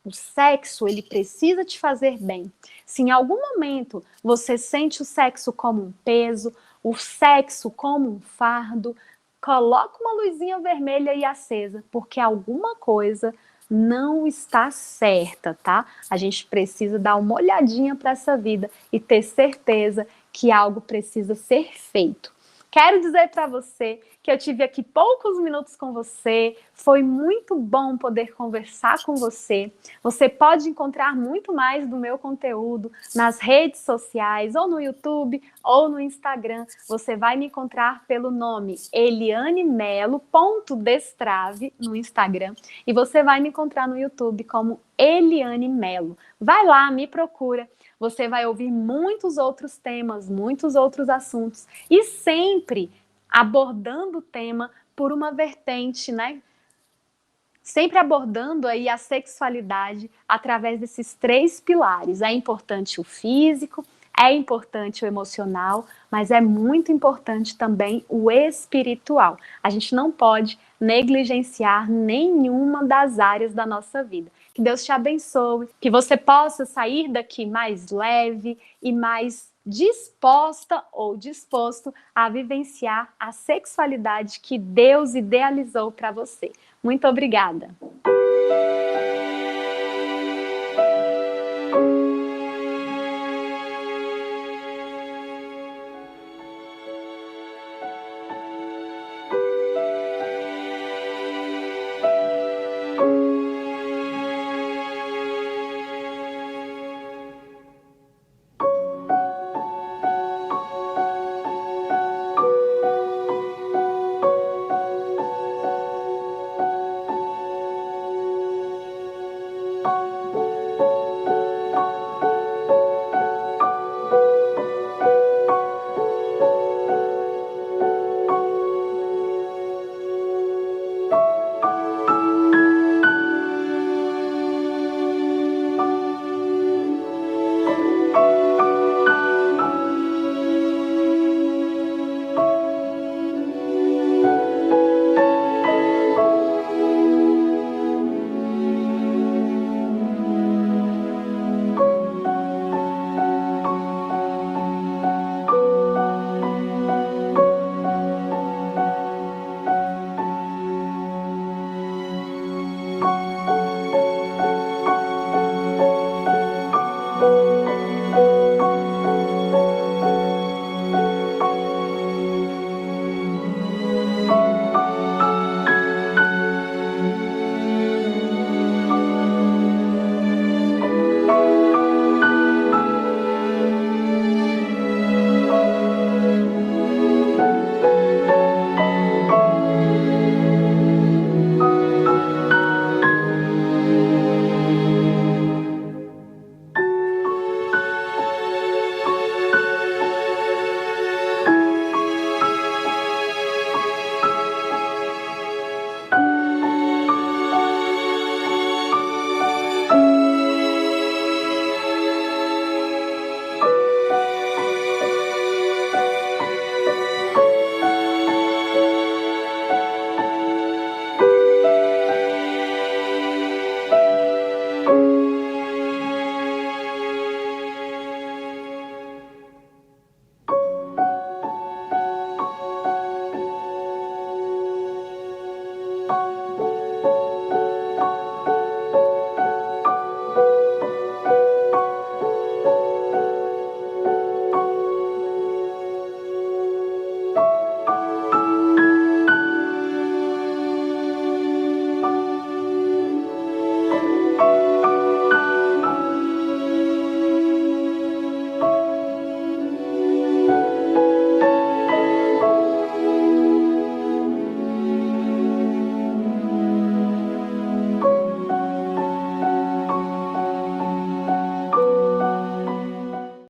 O sexo, ele precisa te fazer bem. Se em algum momento você sente o sexo como um peso, o sexo como um fardo, coloca uma luzinha vermelha e acesa, porque alguma coisa não está certa, tá? A gente precisa dar uma olhadinha para essa vida e ter certeza que algo precisa ser feito. Quero dizer para você que eu tive aqui poucos minutos com você, foi muito bom poder conversar com você. Você pode encontrar muito mais do meu conteúdo nas redes sociais, ou no YouTube, ou no Instagram. Você vai me encontrar pelo nome elianemelo.destrave no Instagram, e você vai me encontrar no YouTube como Eliane Melo. Vai lá, me procura. Você vai ouvir muitos outros temas, muitos outros assuntos, e sempre abordando o tema por uma vertente, né? Sempre abordando aí a sexualidade através desses 3 pilares. É importante o físico, é importante o emocional, mas é muito importante também o espiritual. A gente não pode negligenciar nenhuma das áreas da nossa vida. Que Deus te abençoe, que você possa sair daqui mais leve e mais disposta ou disposto a vivenciar a sexualidade que Deus idealizou para você. Muito obrigada!